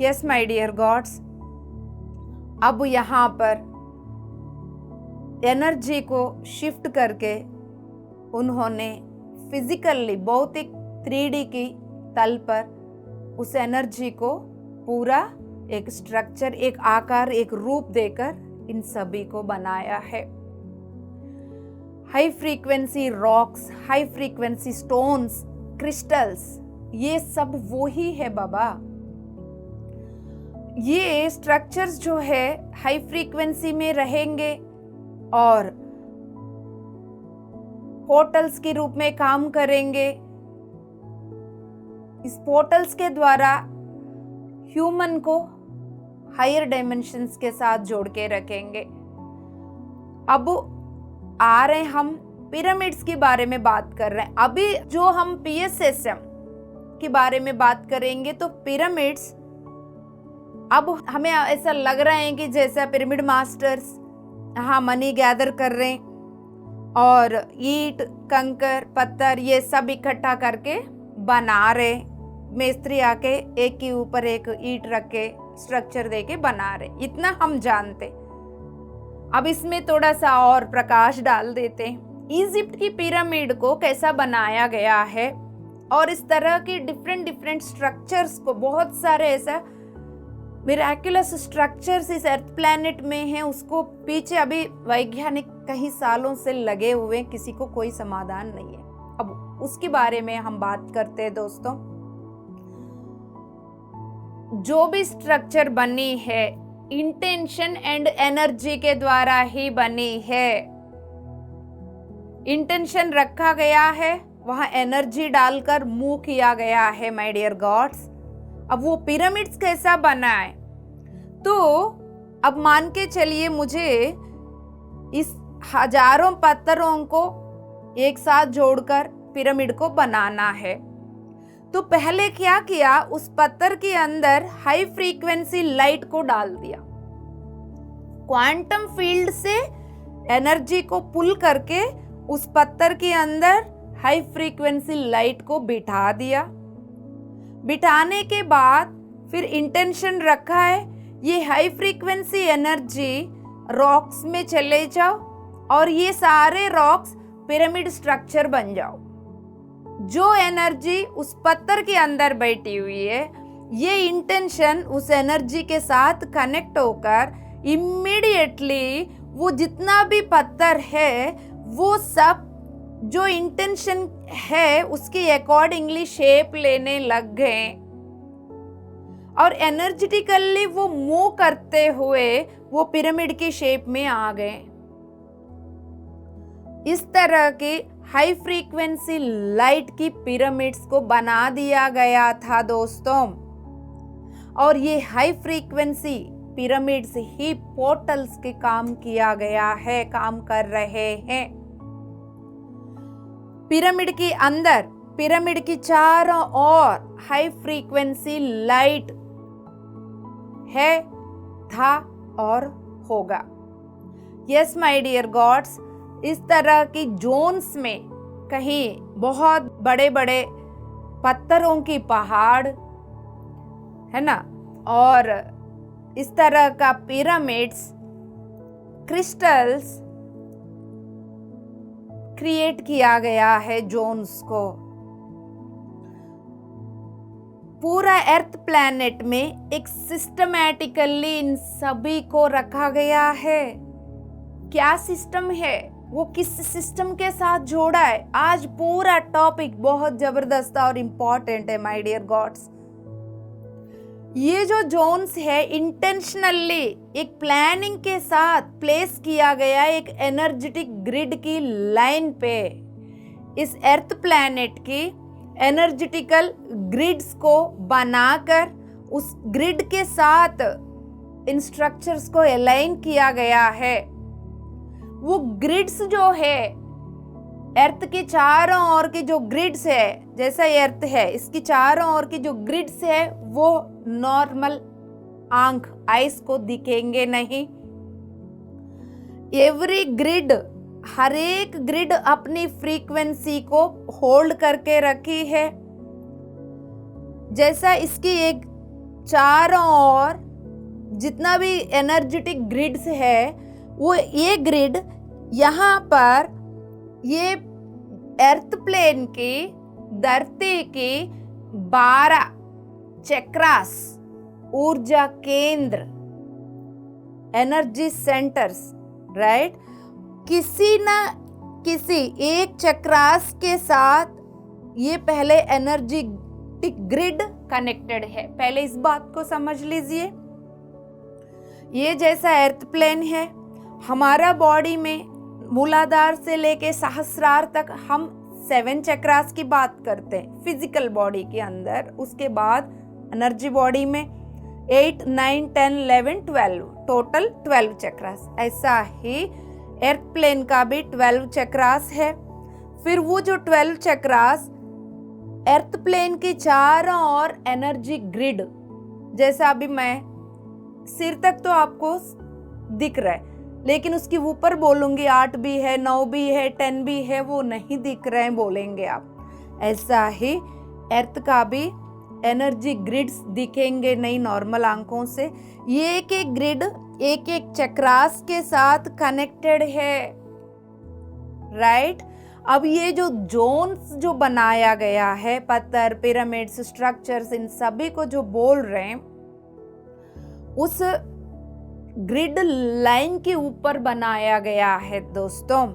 यस माय डियर गॉड्स, अब यहाँ पर एनर्जी को शिफ्ट करके उन्होंने फिजिकली, भौतिक 3D की तल पर उस एनर्जी को पूरा एक स्ट्रक्चर, एक आकार, एक रूप देकर इन सभी को बनाया है। High frequency rocks, high frequency stones, crystals, ये सब वो ही है बाबा। ये स्ट्रक्चर्स जो है हाई फ्रीक्वेंसी में रहेंगे और पोर्टल्स के रूप में काम करेंगे। इस पोर्टल्स के द्वारा ह्यूमन को हायर डायमेंशंस के साथ जोड़ के रखेंगे। अब आ रहे हम पिरामिड्स के बारे में बात कर रहे हैं। अभी जो हम PSSM के बारे में बात करेंगे तो पिरामिड्स, अब हमें ऐसा लग रहा है कि जैसा पिरामिड मास्टर्स यहाँ मनी गैदर कर रहे हैं और ईंट, कंकर, पत्थर ये सब इकट्ठा करके बना रहे, मिस्त्री आके एक के ऊपर एक ईंट रख के स्ट्रक्चर दे के बना रहे, इतना हम जानते। अब इसमें थोड़ा सा और प्रकाश डाल देते हैं। इजिप्ट की पिरामिड को कैसा बनाया गया है और इस तरह की डिफरेंट स्ट्रक्चर्स को, बहुत सारे ऐसा मिराकुलस स्ट्रक्चर्स इस अर्थ प्लैनेट में हैं, उसको पीछे अभी वैज्ञानिक कई सालों से लगे हुए, किसी को कोई समाधान नहीं है। अब उसके बारे में हम बात करते हैं दोस्तों। जो भी स्ट्रक्चर बनी है इंटेंशन एंड एनर्जी के द्वारा ही बनी है। इंटेंशन रखा गया है, वहां एनर्जी डालकर मूव किया गया है माय डियर गॉड्स। अब वो पिरामिड्स कैसा बना है, तो अब मान के चलिए मुझे इस हजारों पत्थरों को एक साथ जोड़कर पिरामिड को बनाना है। तो पहले क्या किया, उस पत्थर के अंदर हाई फ्रीक्वेंसी लाइट को डाल दिया। क्वांटम फील्ड से एनर्जी को पुल करके उस पत्थर के अंदर हाई फ्रीक्वेंसी लाइट को बिठा दिया। बिठाने के बाद फिर इंटेंशन रखा है, ये हाई फ्रीक्वेंसी एनर्जी रॉक्स में चले जाओ और ये सारे रॉक्स पिरामिड स्ट्रक्चर बन जाओ। जो एनर्जी उस पत्थर के अंदर बैठी हुई है, ये इंटेंशन उस एनर्जी के साथ कनेक्ट होकर इमीडिएटली वो जितना भी पत्थर है वो सब जो इंटेंशन है उसके अकॉर्डिंगली शेप लेने लग गए और एनर्जेटिकली वो मूव करते हुए वो पिरामिड की शेप में आ गए। इस तरह के हाई फ्रीक्वेंसी लाइट की पिरामिड्स को बना दिया गया था दोस्तों। और ये हाई फ्रीक्वेंसी पिरामिड्स ही पोर्टल्स के काम किया गया है, काम कर रहे हैं। पिरामिड के अंदर, पिरामिड की चारों ओर हाई फ्रीक्वेंसी लाइट है, था और होगा। यस माय डियर गॉड्स, इस तरह की जोन्स में कहीं बहुत बड़े बड़े पत्थरों की पहाड़ है ना, और इस तरह का पिरामिड्स, क्रिस्टल्स क्रिएट किया गया है जोन्स को। पूरा अर्थ प्लैनेट में एक सिस्टमैटिकली इन सभी को रखा गया है। क्या सिस्टम है, वो किस सिस्टम के साथ जोड़ा है, आज पूरा टॉपिक बहुत जबरदस्त और इम्पोर्टेंट है माय डियर गॉड्स। ये जो जोन्स है इंटेंशनली एक प्लानिंग के साथ प्लेस किया गया एक एनर्जेटिक ग्रिड की लाइन पे। इस अर्थ प्लैनेट की एनर्जेटिकल ग्रिड्स को बनाकर उस ग्रिड के साथ इन स्ट्रक्चर्स को अलाइन किया गया है। वो ग्रिड्स जो है अर्थ के चारों ओर के जो ग्रिड्स है, जैसा ये अर्थ है इसकी चारों ओर की जो ग्रिड्स है वो नॉर्मल आंख आइस को दिखेंगे नहीं। एवरी ग्रिड, हर एक ग्रिड अपनी फ्रीक्वेंसी को होल्ड करके रखी है। जैसा इसकी एक चारों ओर जितना भी एनर्जेटिक ग्रिड्स है, वो ये ग्रिड यहाँ पर ये अर्थ प्लेन की धरती की 12 चक्रास, ऊर्जा केंद्र, एनर्जी सेंटर्स, राइट, किसी न किसी एक चक्रास के साथ ये पहले एनर्जेटिक ग्रिड कनेक्टेड है। पहले इस बात को समझ लीजिए। ये जैसा अर्थ प्लेन है, हमारा बॉडी में मूलाधार से लेके सहस्रार तक हम 7 चक्रास की बात करते हैं फिजिकल बॉडी के अंदर। उसके बाद एनर्जी बॉडी में 8, 9, 10, 11, 12 टोटल 12 चक्रास। ऐसा ही अर्थ प्लेन का भी 12 चक्रास है। फिर वो जो 12 चक्रास अर्थ प्लेन के चारों ओर एनर्जी ग्रिड, जैसा अभी मैं सिर तक तो आपको दिख रहा है, लेकिन उसके ऊपर बोलूंगी 8 भी है, 9 भी है, 10 भी है, वो नहीं दिख रहे हैं बोलेंगे आप। ऐसा ही अर्थ का भी एनर्जी ग्रिड्स दिखेंगे नहीं नॉर्मल आंखों से। ये एक एक ग्रिड एक एक चक्रास के साथ कनेक्टेड है, राइट। अब ये जो जोन्स जो बनाया गया है, पत्थर, पिरामिड्स, स्ट्रक्चर्स, इन सभी को जो बोल रहे हैं, उस ग्रिड लाइन के ऊपर बनाया गया है दोस्तों।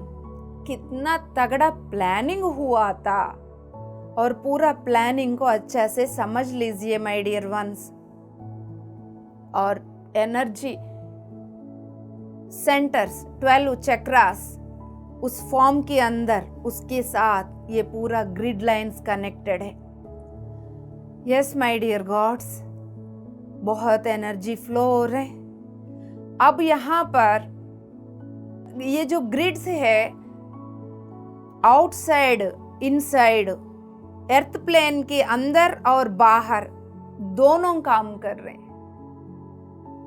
कितना तगड़ा प्लानिंग हुआ था, और पूरा प्लानिंग को अच्छे से समझ लीजिए माय डियर वंस। और एनर्जी सेंटर्स 12 चक्रास उस फॉर्म के अंदर, उसके साथ ये पूरा ग्रिड लाइंस कनेक्टेड है। यस माय डियर गॉड्स, बहुत एनर्जी फ्लो हो रहे हैं। अब यहाँ पर ये जो ग्रिड्स है, आउटसाइड, इनसाइड, अर्थ प्लेन के अंदर और बाहर दोनों काम कर रहे हैं।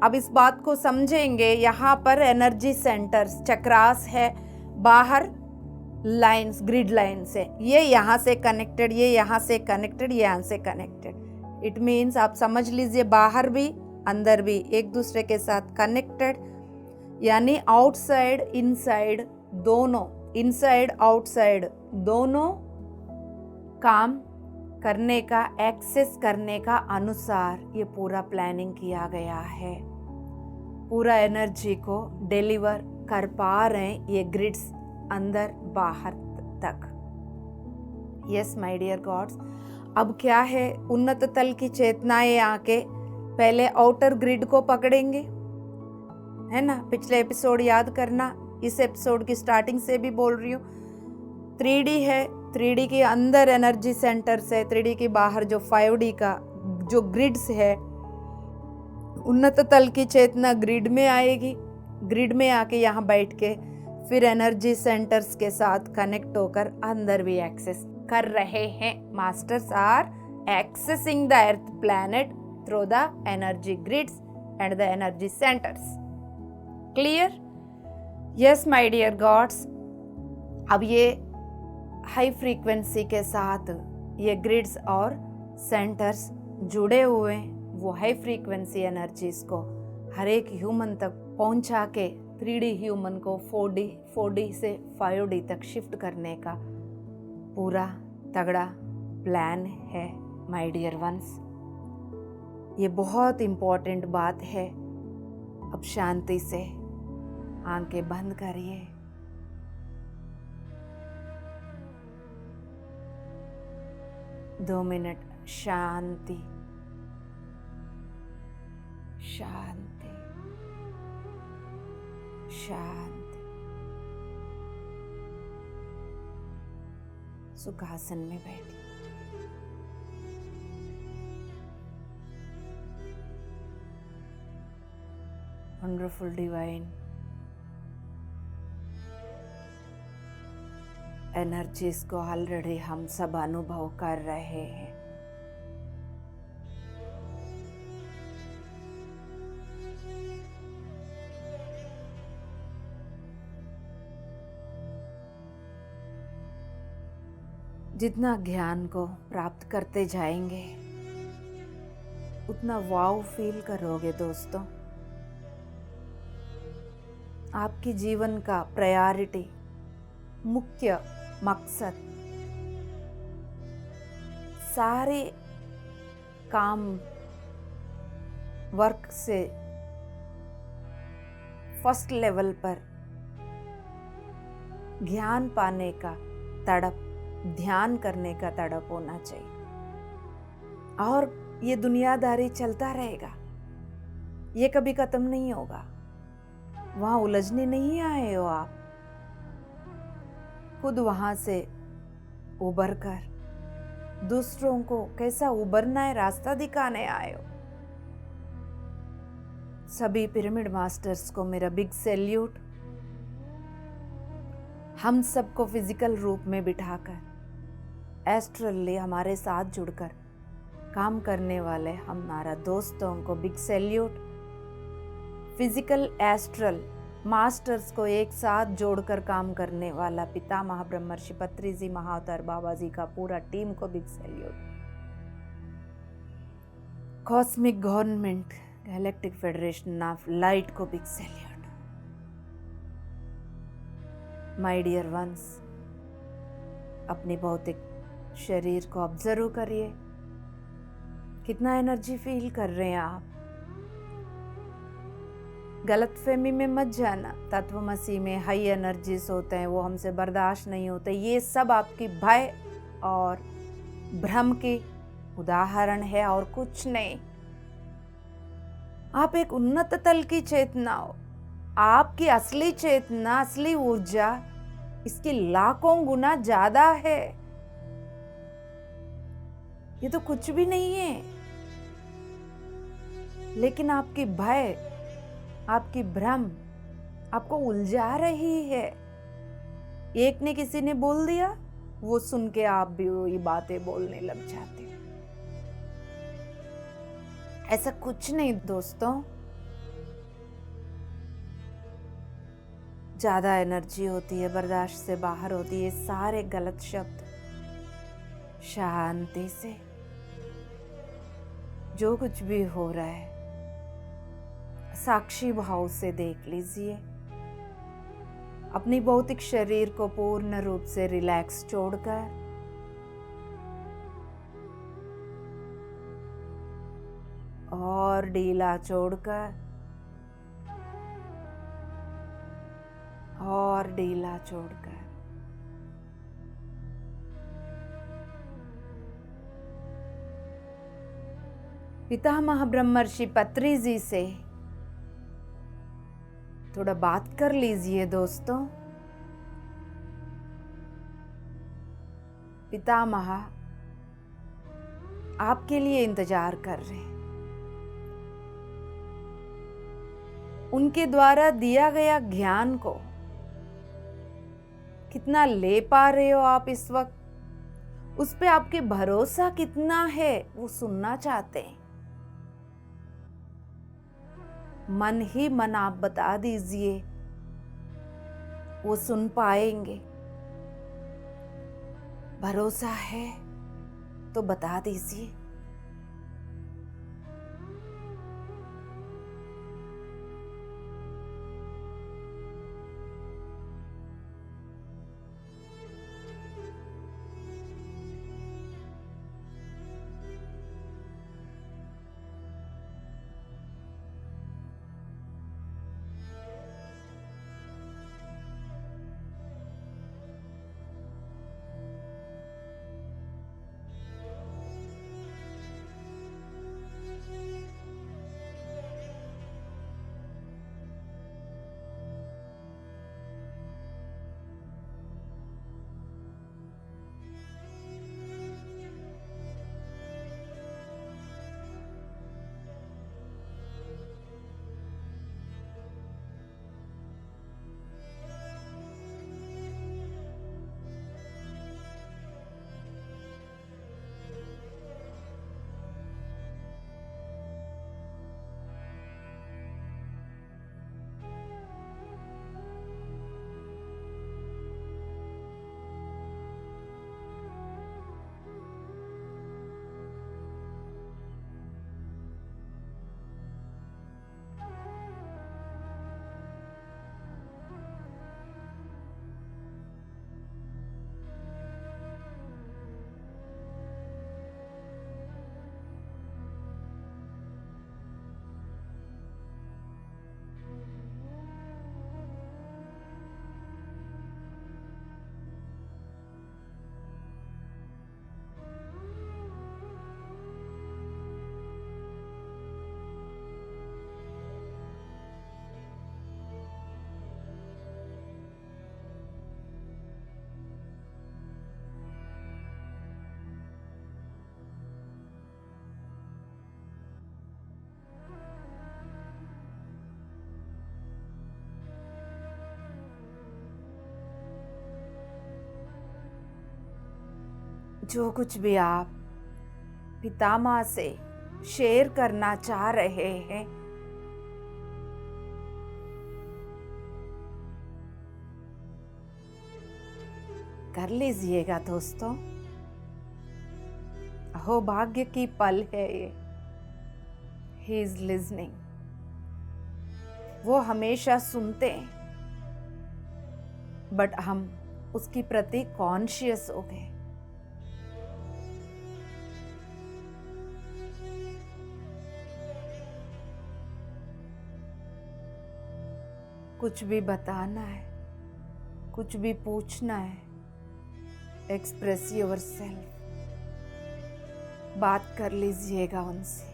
अब इस बात को समझेंगे। यहाँ पर एनर्जी सेंटर्स चक्रास है, बाहर लाइंस, ग्रिड लाइंस है। ये यहाँ से कनेक्टेड, ये यहाँ से कनेक्टेड, ये यहाँ से कनेक्टेड। इट मीन्स आप समझ लीजिए, बाहर भी अंदर भी एक दूसरे के साथ कनेक्टेड, यानी आउटसाइड इनसाइड दोनों, इनसाइड आउटसाइड दोनों काम करने का, एक्सेस करने का अनुसार ये पूरा प्लानिंग किया गया है। पूरा एनर्जी को डिलीवर कर पा रहे हैं ये ग्रिड्स अंदर बाहर तक। यस माय डियर गॉड्स, अब क्या है, उन्नत तल की चेतनाएं आके पहले आउटर ग्रिड को पकड़ेंगे, है ना। पिछले एपिसोड याद करना, इस एपिसोड की स्टार्टिंग से भी बोल रही हूँ। 3D है, 3D के अंदर एनर्जी सेंटर्स है, 3D के बाहर जो 5D का जो ग्रिड्स है, उन्नत तल की चेतना ग्रिड में आएगी। ग्रिड में आके यहाँ बैठ के फिर एनर्जी सेंटर्स के साथ कनेक्ट होकर अंदर भी एक्सेस कर रहे हैं। Masters are accessing the earth planet through the energy grids and the energy centres. Clear? Yes my dear gods, अब ये हाई फ्रीक्वेंसी के साथ ये ग्रिड्स और सेंटर्स जुड़े हुए, वो हाई फ्रीक्वेंसी एनर्जीज को हर एक ह्यूमन तक पहुंचा के 3D ह्यूमन को 4D से 5D तक शिफ्ट करने का पूरा तगड़ा प्लान है माय डियर वंस। ये बहुत इम्पोर्टेंट बात है। अब शांति से आंखें बंद करिए। दो मिनट शांति शांति शांति। सुखासन में बैठिए। वंडरफुल डिवाइन एनर्जीज को ऑलरेडी हम सब अनुभव कर रहे हैं। जितना ज्ञान को प्राप्त करते जाएंगे उतना वाव फील करोगे दोस्तों। आपके जीवन का प्रायोरिटी, मुख्य मकसद, सारे काम वर्क से फर्स्ट लेवल पर ज्ञान पाने का तड़प, ध्यान करने का तड़प होना चाहिए। और ये दुनियादारी चलता रहेगा, ये कभी खत्म नहीं होगा। वहां उलझने नहीं आए हो आप, खुद वहां से उबर कर दूसरों को कैसा उबरना है रास्ता दिखाने आए हो। सभी पिरामिड मास्टर्स को मेरा बिग सैल्यूट। हम सबको फिजिकल रूप में बिठाकर एस्ट्रली हमारे साथ जुड़कर काम करने वाले हमारा दोस्तों को big salute. Physical astral masters को एक साथ जोड़कर काम करने वाला पितामह ब्रह्मर्षि पत्री जी महाअवतार बाबा जी का पूरा टीम को big salute. Cosmic government galactic federation of light को big salute. My dear ones, अपनी भौतिक शरीर को ऑब्जर्व करिए, कितना एनर्जी फील कर रहे हैं आप। गलतफहमी में मत जाना, तत्वमसी में हाई एनर्जीज होते हैं, वो हमसे बर्दाश्त नहीं होते। ये सब आपकी भय और भ्रम की उदाहरण है और कुछ नहीं। आप एक उन्नत तल की चेतना हो। आपकी असली चेतना, असली ऊर्जा इसकी लाखों गुना ज्यादा है। ये तो कुछ भी नहीं है, लेकिन आपकी भय, आपकी भ्रम आपको उलझा रही है। एक ने किसी ने बोल दिया, वो सुन के आप भी वही बातें बोलने लग जाते हो। ऐसा कुछ नहीं दोस्तों। ज्यादा एनर्जी होती है, बर्दाश्त से बाहर होती है, सारे गलत शब्द। शांति से जो कुछ भी हो रहा है साक्षी भाव से देख लीजिए। अपनी भौतिक शरीर को पूर्ण रूप से रिलैक्स छोड़कर और ढीला छोड़कर और ढीला छोड़कर पितामह ब्रह्मर्षि पत्री जी से थोड़ा बात कर लीजिए दोस्तों। पितामह आपके लिए इंतजार कर रहे हैं। उनके द्वारा दिया गया ज्ञान को कितना ले पा रहे हो आप इस वक्त, उस पे आपके भरोसा कितना है, वो सुनना चाहते हैं। मन ही मन आप बता दीजिए, वो सुन पाएंगे। भरोसा है तो बता दीजिए। जो कुछ भी आप पितामह से शेयर करना चाह रहे हैं, कर लीजिएगा दोस्तों। अहोभाग्य की पल है ये। He is listening. वो हमेशा सुनते हैं, बट हम उसके प्रति कॉन्शियस हो गए। कुछ भी बताना है, कुछ भी पूछना है, एक्सप्रेस योर सेल्फ। बात कर लीजिएगा उनसे।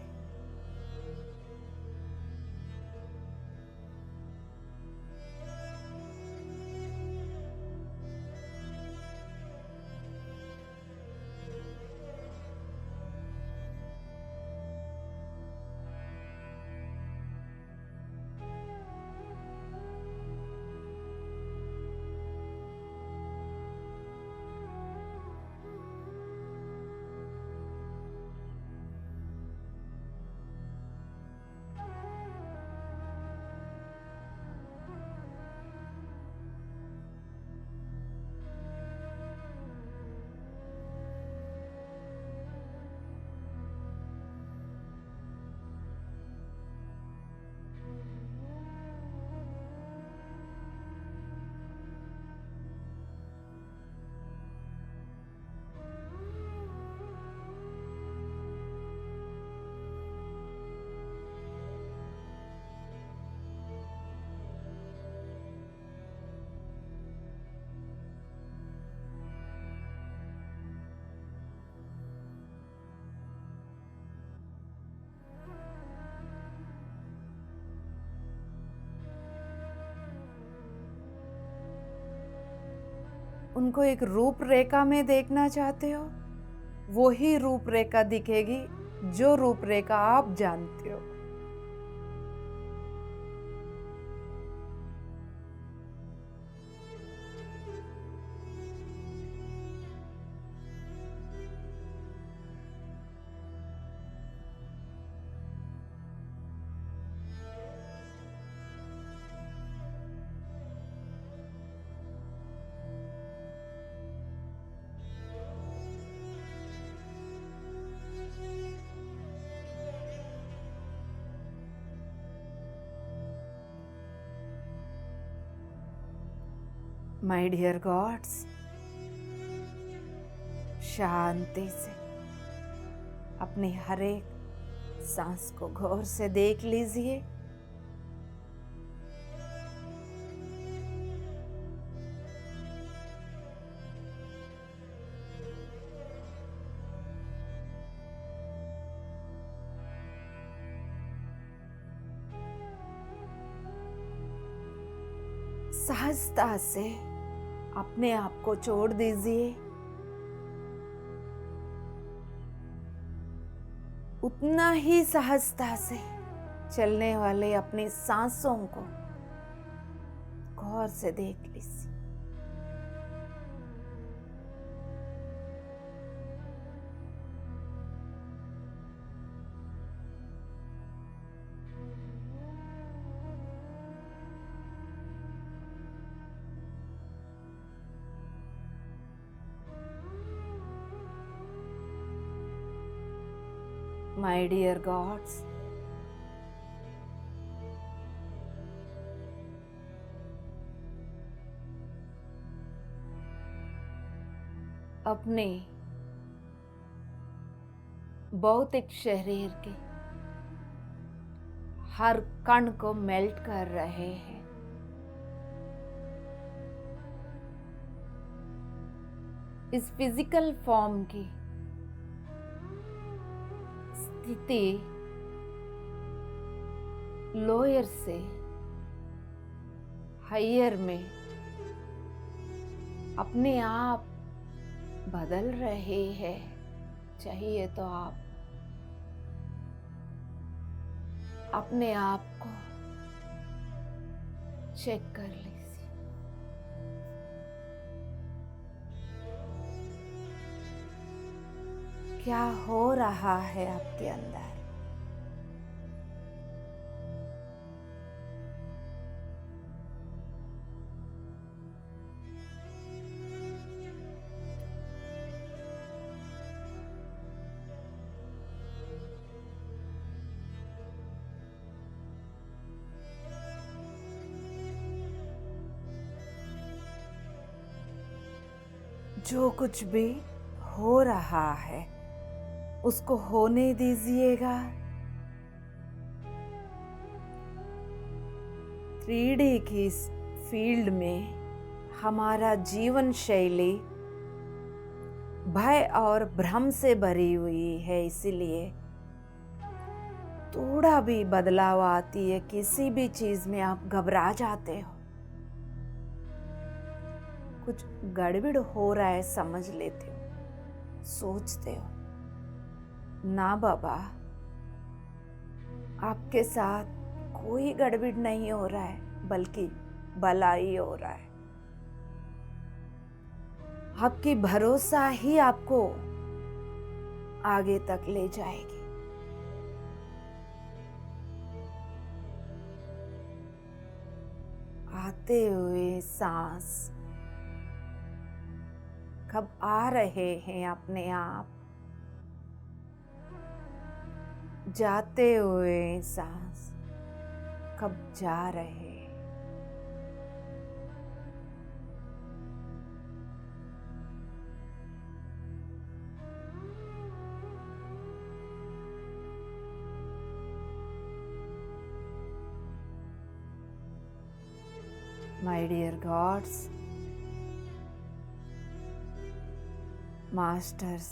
उनको एक रूपरेखा में देखना चाहते हो, वो ही रूपरेखा दिखेगी जो रूपरेखा आप जानते हो। माय डियर गॉड्स, शांति से अपनी हर एक सांस को गौर से देख लीजिए। सहजता से अपने आप को छोड़ दीजिए। उतना ही सहजता से चलने वाले अपनी सांसों को गौर से देख लीजिए। My dear gods, अपने भौतिक शरीर के हर कण को मेल्ट कर रहे हैं। इस फिजिकल फॉर्म की स्थिति लोअर से हायर में अपने आप बदल रहे हैं। चाहिए तो आप अपने आप को चेक कर लीजिए। क्या हो रहा है आपके अंदर। जो कुछ भी हो रहा है उसको होने दीजिएगा। 3D की इस फील्ड में हमारा जीवन शैली भय और भ्रम से भरी हुई है, इसीलिए थोड़ा भी बदलाव आती है, किसी भी चीज में आप घबरा जाते हो। कुछ गड़बड़ हो रहा है समझ लेते हो, सोचते हो। ना बाबा, आपके साथ कोई गड़बड़ नहीं हो रहा है, बल्कि भलाई हो रहा है। आपकी भरोसा ही आपको आगे तक ले जाएगी। आते हुए सांस कब आ रहे हैं अपने आप, जाते हुए सांस कब जा रहे हैं। My dear gods, masters,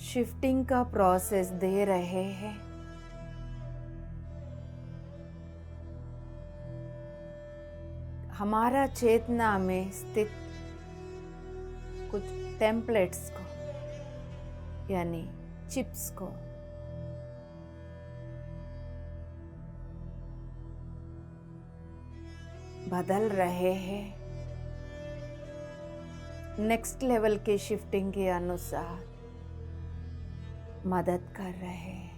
shifting का प्रोसेस दे रहे हैं। हमारा चेतना में स्थित कुछ टेम्पलेट्स को यानी चिप्स को बदल रहे हैं, नेक्स्ट लेवल के शिफ्टिंग के अनुसार मदद कर रहे हैं।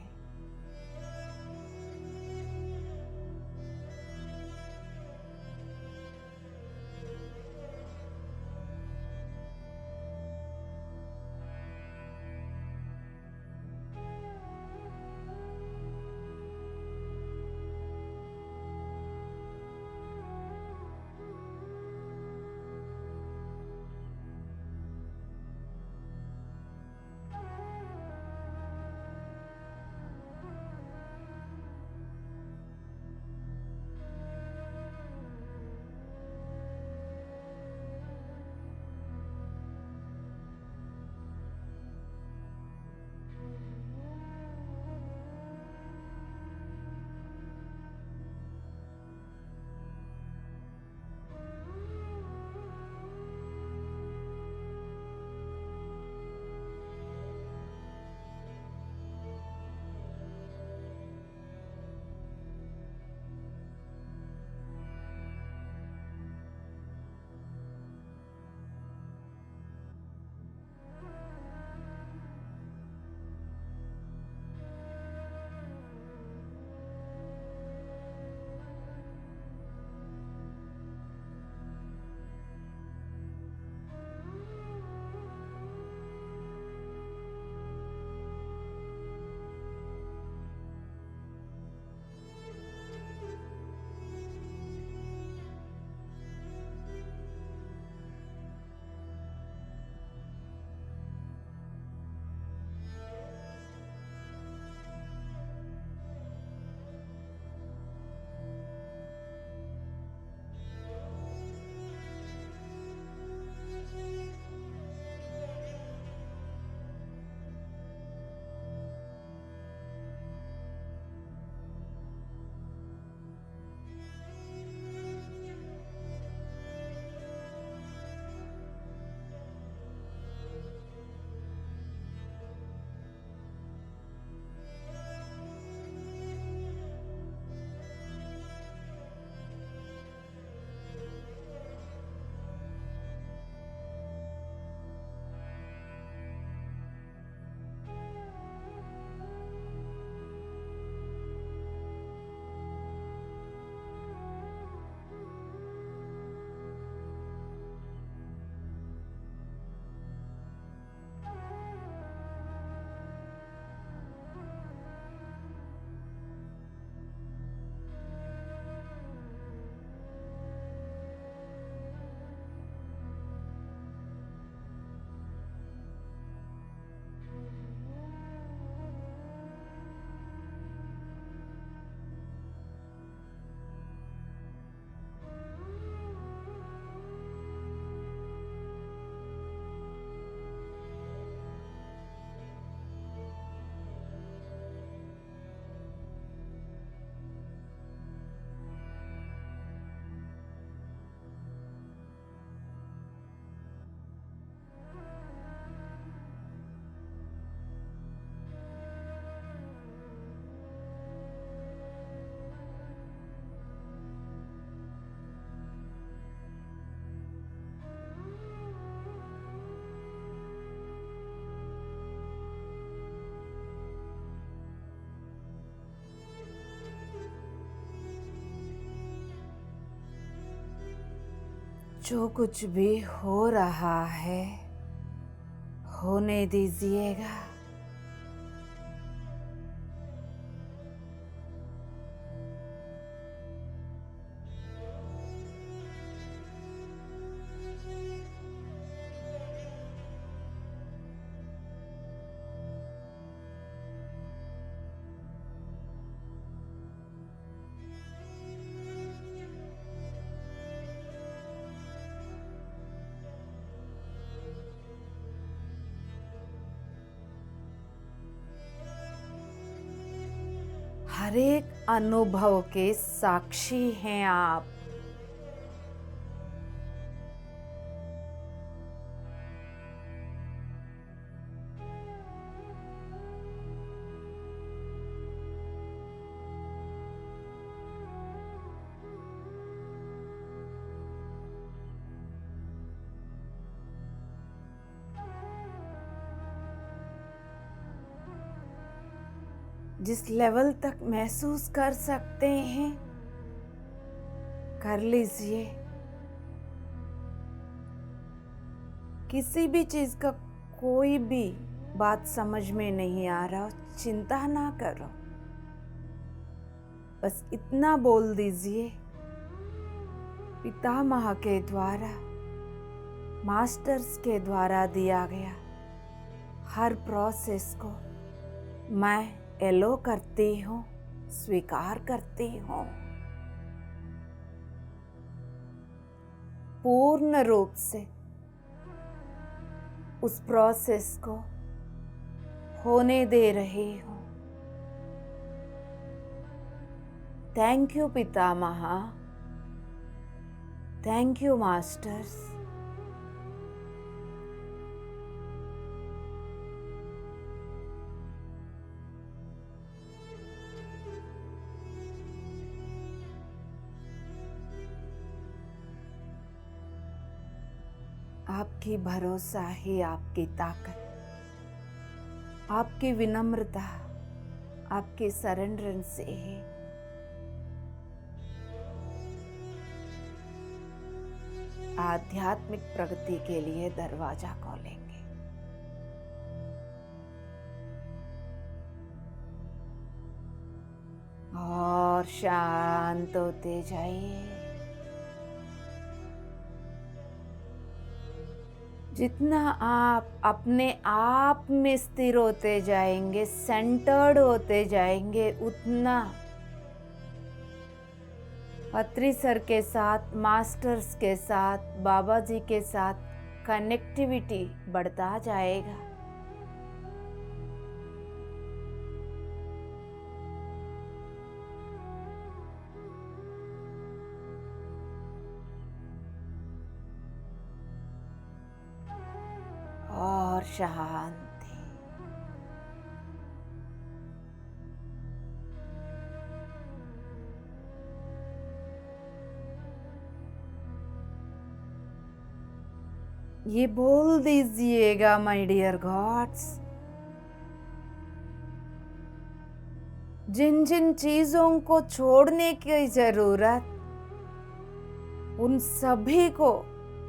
जो कुछ भी हो रहा है होने दीजिएगा। हर एक अनुभव के साक्षी हैं आप। जिस लेवल तक महसूस कर सकते हैं कर लीजिए। किसी भी चीज का कोई भी बात समझ में नहीं आ रहा, चिंता ना करो, बस इतना बोल दीजिए, पितामह के द्वारा, मास्टर्स के द्वारा दिया गया हर प्रोसेस को मैं एलो करती हूँ, स्वीकार करती हूँ। पूर्ण रूप से उस प्रोसेस को होने दे रही हूँ। Thank you Pitamah, thank you masters. आपकी भरोसा ही आपकी ताकत, आपकी विनम्रता, आपके सरेंडर से ही आध्यात्मिक प्रगति के लिए दरवाजा खोलेंगे। और शांत होते जाइए। जितना आप अपने आप में स्थिर होते जाएंगे, सेंटर्ड होते जाएंगे, उतना पत्री सर के साथ, मास्टर्स के साथ, बाबा जी के साथ कनेक्टिविटी बढ़ता जाएगा। और शांति। ये बोल दीजिएगा, माय डियर गॉड्स, जिन जिन चीजों को छोड़ने की जरूरत, उन सभी को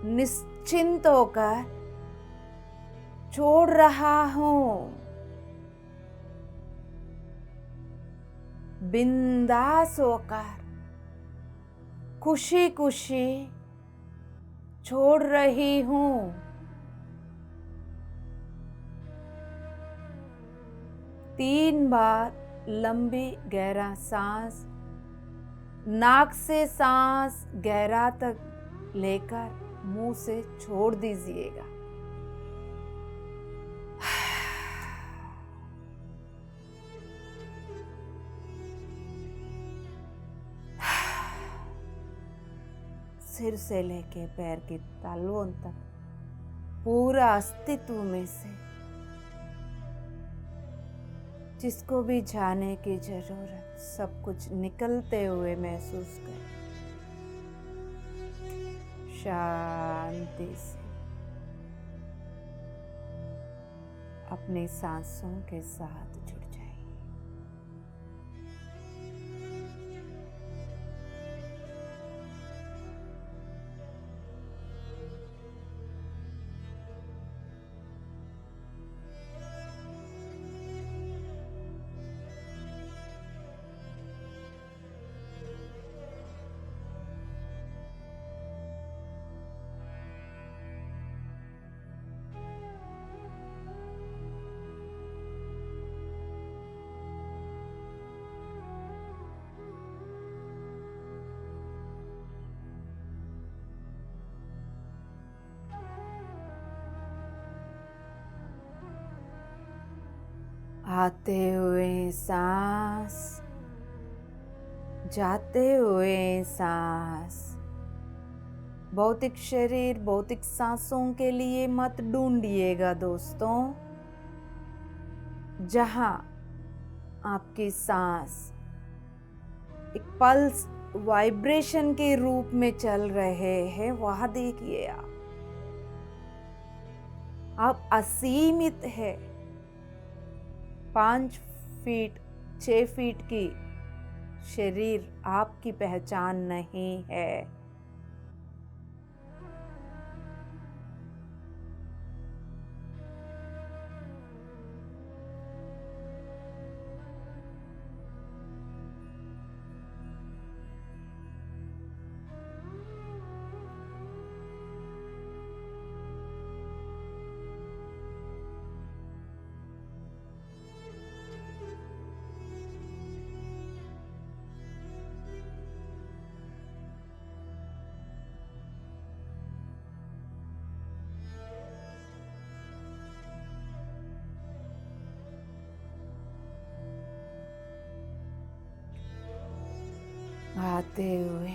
निश्चिंत होकर छोड़ रहा हूं। बिंदास होकर खुशी खुशी छोड़ रही हूं। तीन बार लंबी गहरा सांस, नाक से सांस गहरा तक लेकर मुंह से छोड़ दीजिएगा। सिर से लेके पैर के तालुओं तक पूरा अस्तित्व में से जिसको भी जाने की जरूरत, सब कुछ निकलते हुए महसूस करें। शांति से अपनी सांसों के साथ जुड़ जाइए। आते हुए सांस, जाते हुए सांस। भौतिक शरीर, भौतिक सांसों के लिए मत ढूंढिएगा दोस्तों। जहां आपकी सांस एक पल्स वाइब्रेशन के रूप में चल रहे हैं, वहां देखिए आप असीमित है। 5 फीट 6 फीट की शरीर आपकी पहचान नहीं है। आते हुए,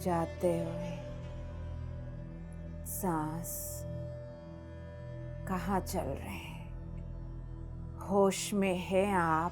जाते हुए सांस कहाँ चल रहे हैं? होश में है आप?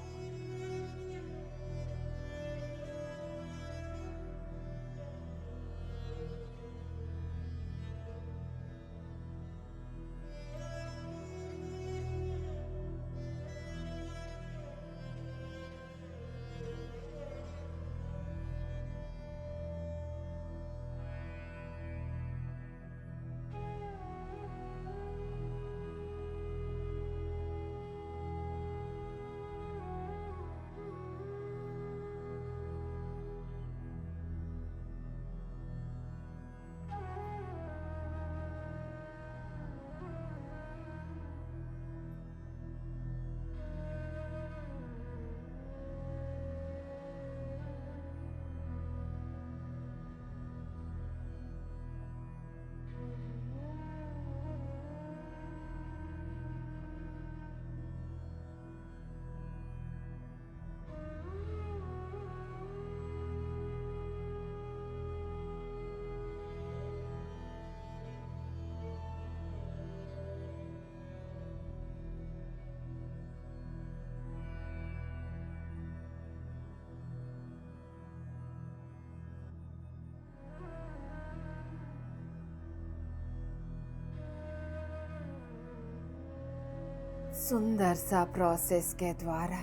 सुंदर सा प्रोसेस के द्वारा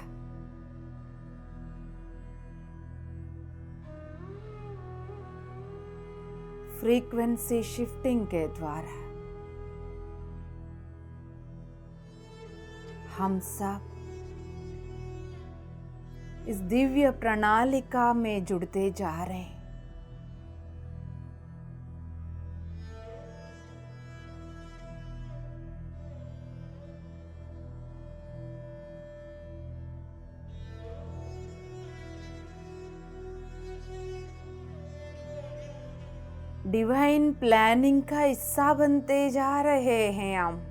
फ्रीक्वेंसी शिफ्टिंग के द्वारा हम सब इस दिव्य प्रणालिका में जुड़ते जा रहे हैं। डिवाइन प्लानिंग का हिस्सा बनते जा रहे हैं हम।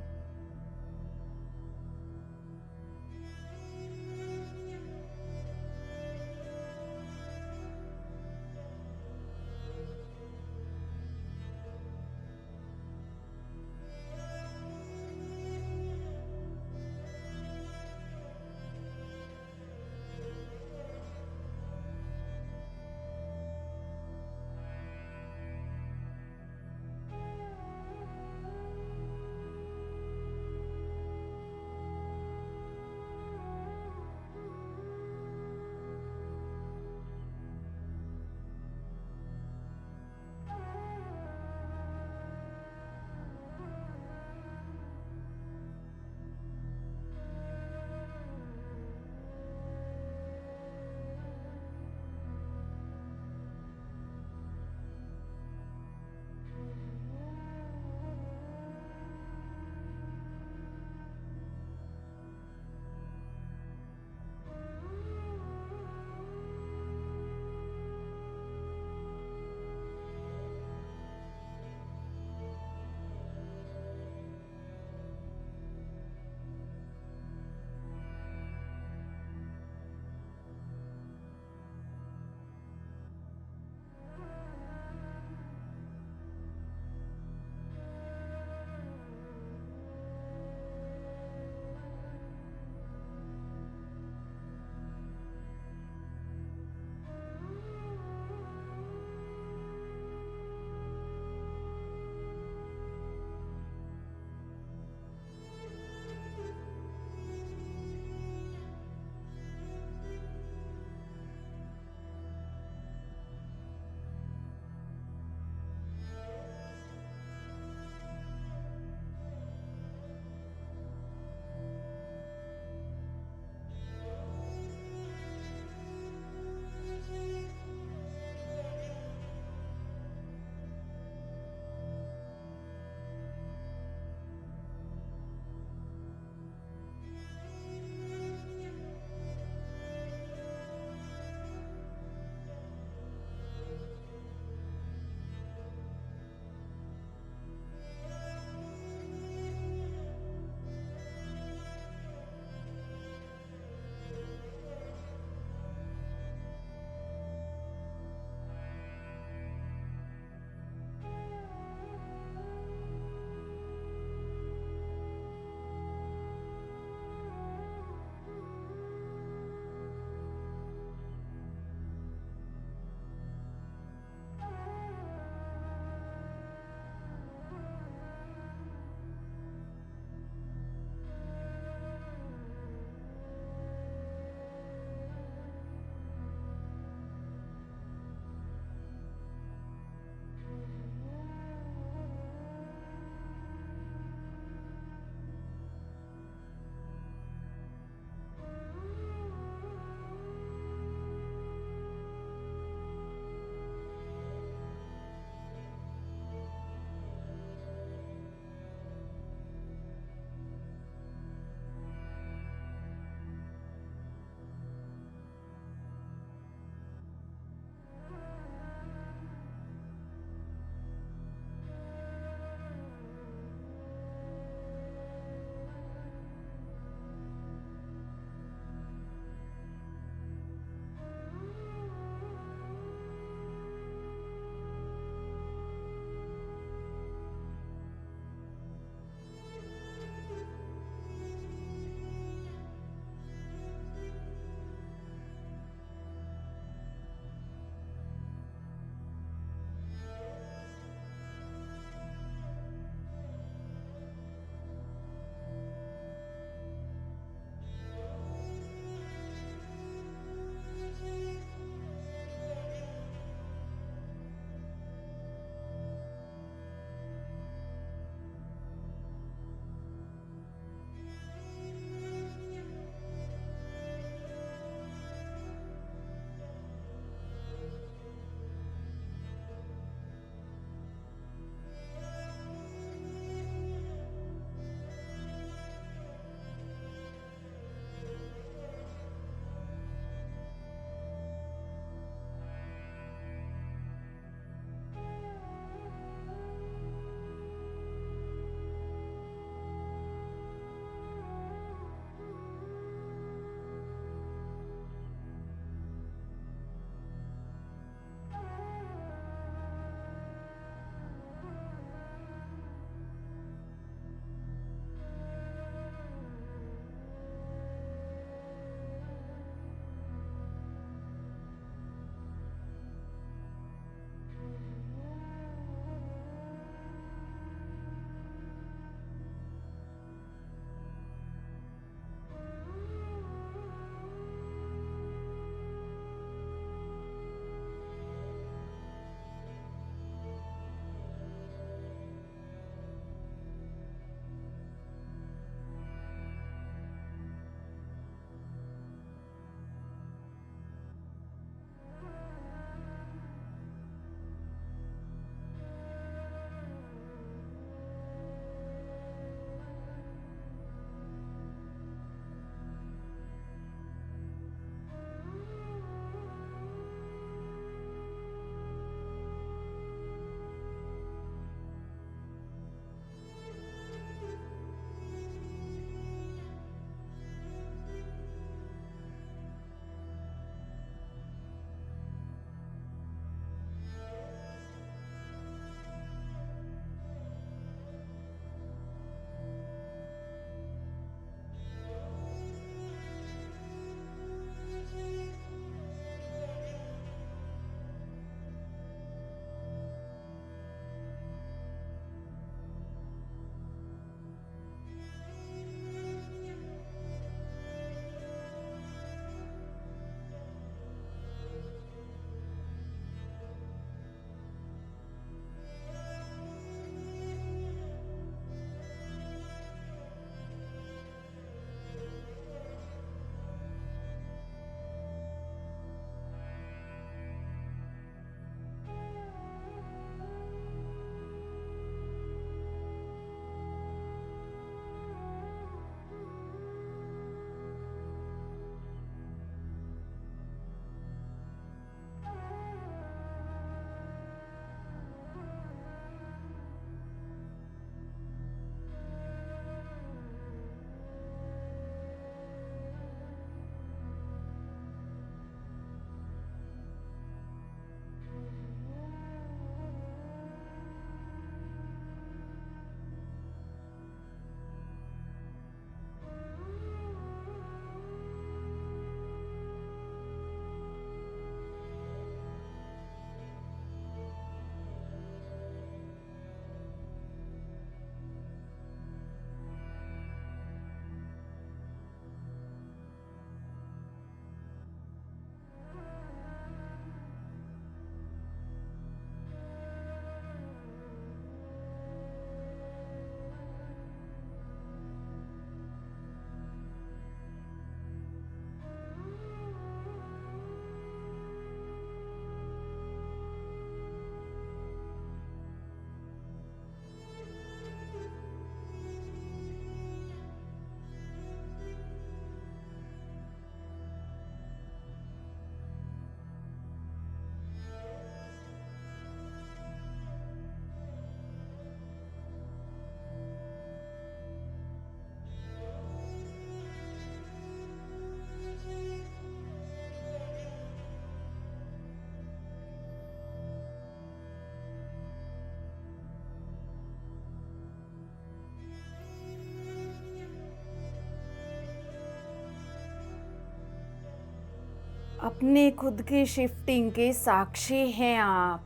अपने खुद की शिफ्टिंग के साक्षी हैं आप।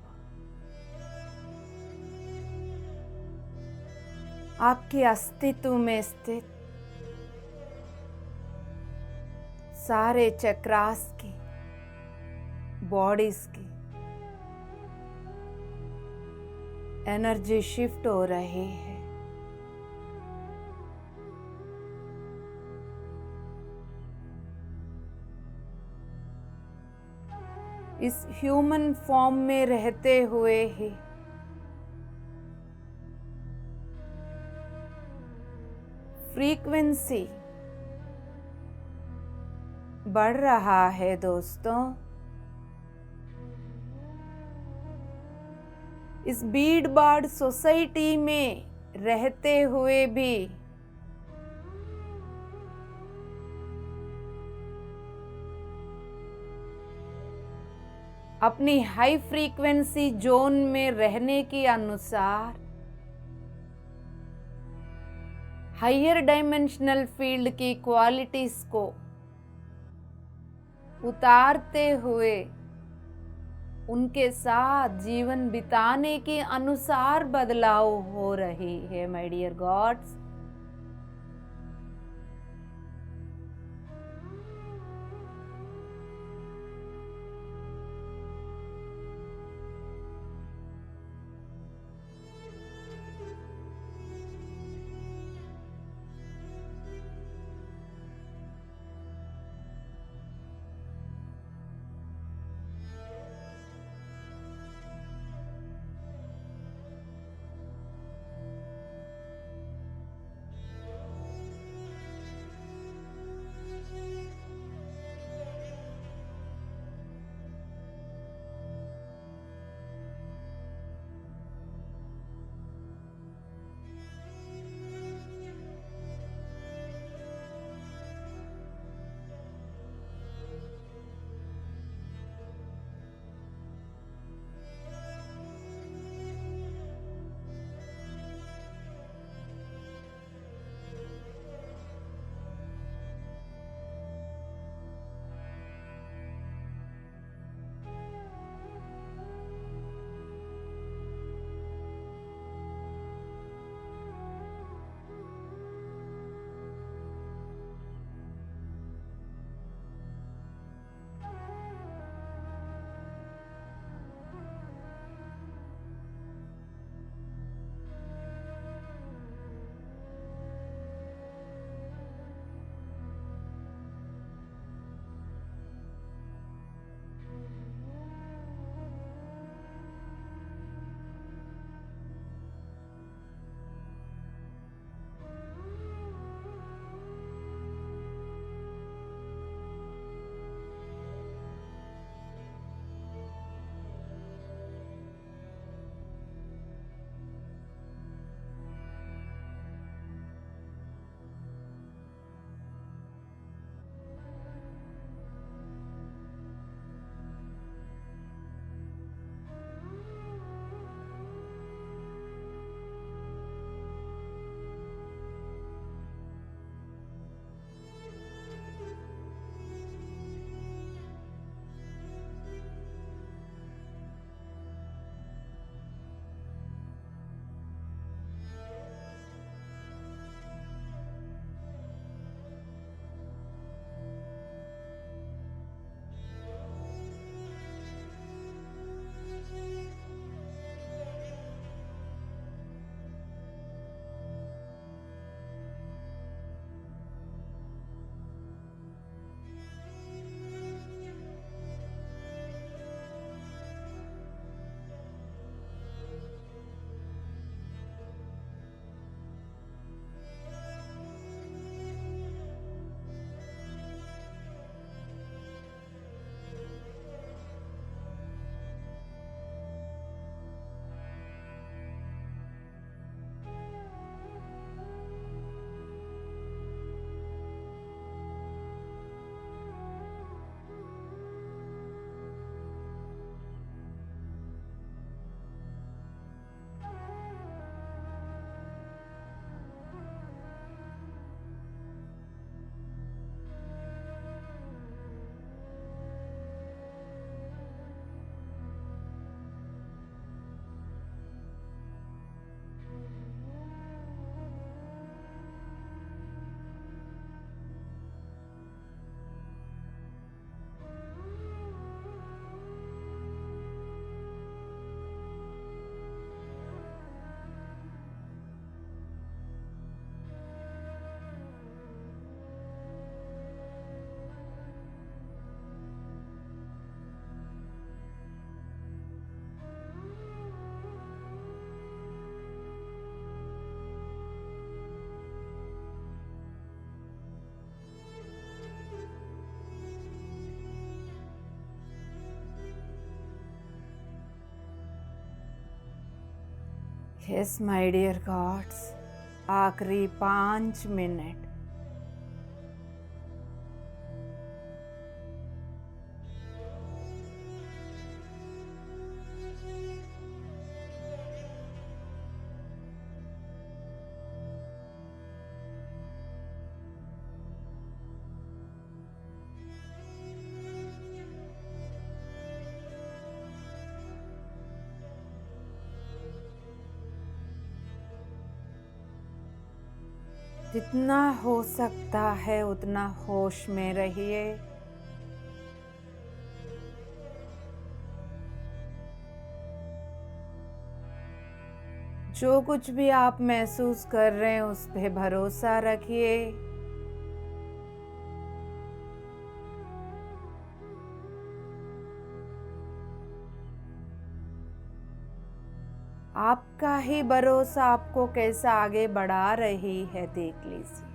आपके अस्तित्व में स्थित सारे चक्रास की, बॉडीज की एनर्जी शिफ्ट हो रही है। इस ह्यूमन फॉर्म में रहते हुए ही फ्रीक्वेंसी बढ़ रहा है दोस्तों। इस भीड़ भाड़ सोसाइटी में रहते हुए भी अपनी हाई फ्रीक्वेंसी जोन में रहने के अनुसार हायर डायमेंशनल फील्ड की क्वालिटीज को उतारते हुए उनके साथ जीवन बिताने के अनुसार बदलाव हो रही है my dear gods. Yes my dear gods, आखिरी 5 मिनट। जितना हो सकता है उतना होश में रहिए। जो कुछ भी आप महसूस कर रहे हैं उस पे भरोसा रखिए। आपका ही भरोसा आपको कैसा आगे बढ़ा रही है, देख लीजिए।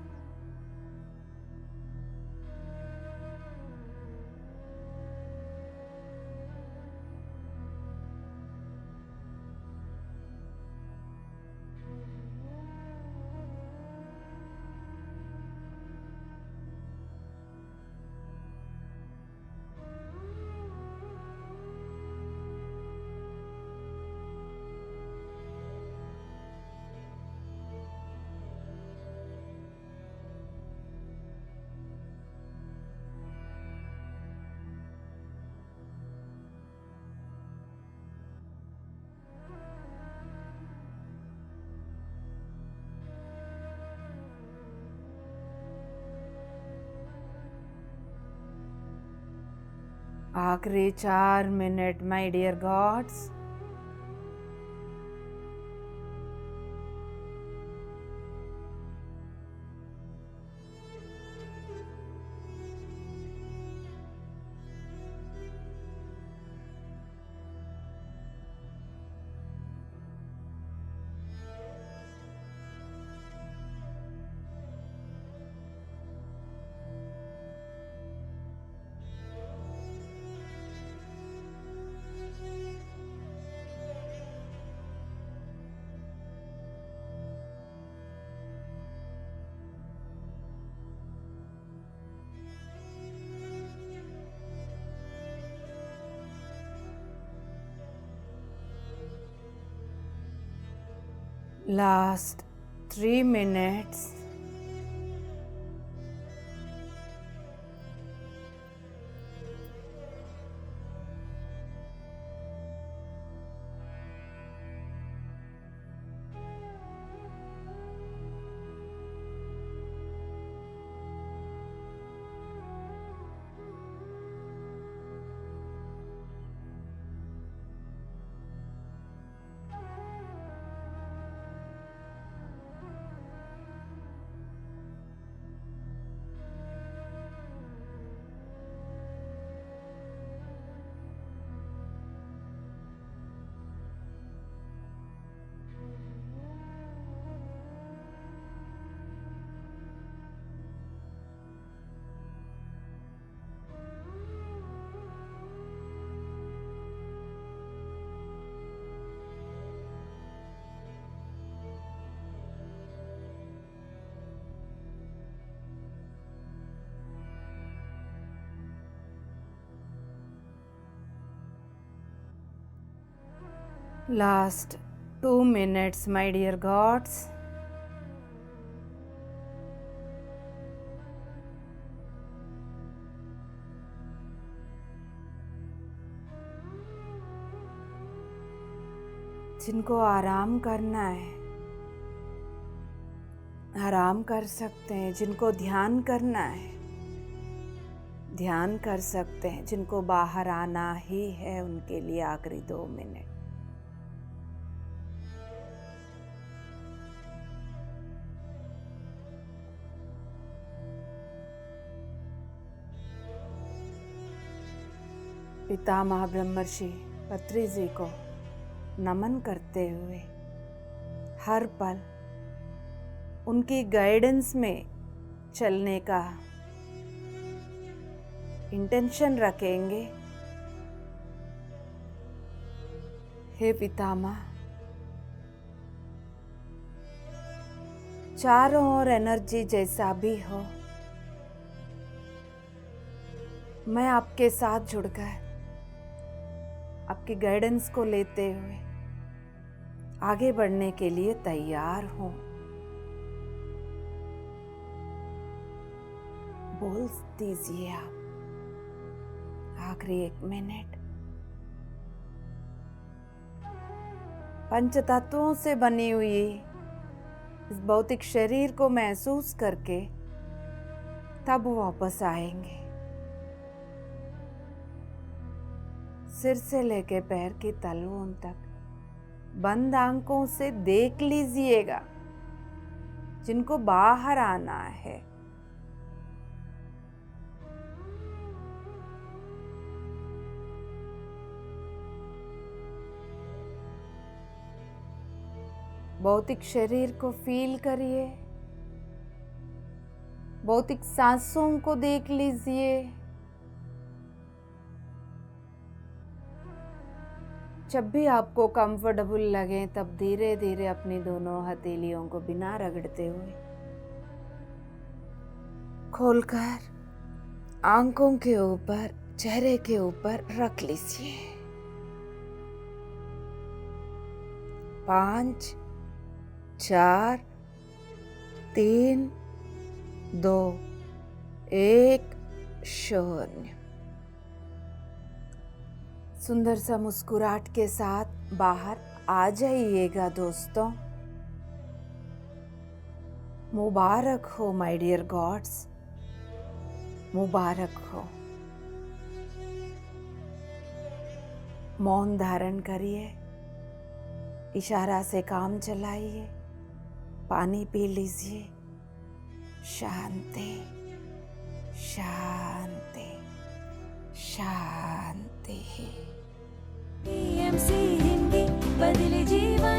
आखिरी 4 minute my dear gods. Last 3 minutes. Last 2 minutes, my dear gods. जिनको आराम करना है आराम कर सकते हैं, जिनको ध्यान करना है ध्यान कर सकते हैं, जिनको बाहर आना ही है उनके लिए आखिरी 2 मिनट। पितामह ब्रह्मर्षि पत्री जी को नमन करते हुए हर पल उनकी गाइडेंस में चलने का इंटेंशन रखेंगे। हे पितामह, चारों ओर एनर्जी जैसा भी हो, मैं आपके साथ जुड़कर आपकी गाइडेंस को लेते हुए आगे बढ़ने के लिए तैयार हूं। बोल दीजिए आप आखिरी 1 मिनट। पंच तत्वों से बनी हुई इस भौतिक शरीर को महसूस करके तब वापस आएंगे। सिर से लेके पैर की तलवों तक बंद आंखों से देख लीजिएगा जिनको बाहर आना है। भौतिक शरीर को फील करिए, भौतिक सांसों को देख लीजिए। जब भी आपको कंफर्टेबल लगे तब धीरे धीरे अपनी दोनों हथेलियों को बिना रगड़ते हुए खोलकर आंखों के ऊपर, चेहरे के ऊपर रख लीजिए। 5 4 3 2 1 0। सुंदर सा मुस्कुराहट के साथ बाहर आ जाइएगा दोस्तों। मुबारक हो माय डियर गॉड्स, मुबारक हो। मौन धारण करिए, इशारा से काम चलाइए, पानी पी लीजिए। शांति शांति शांति। PMC हिंदी बदले जीवन।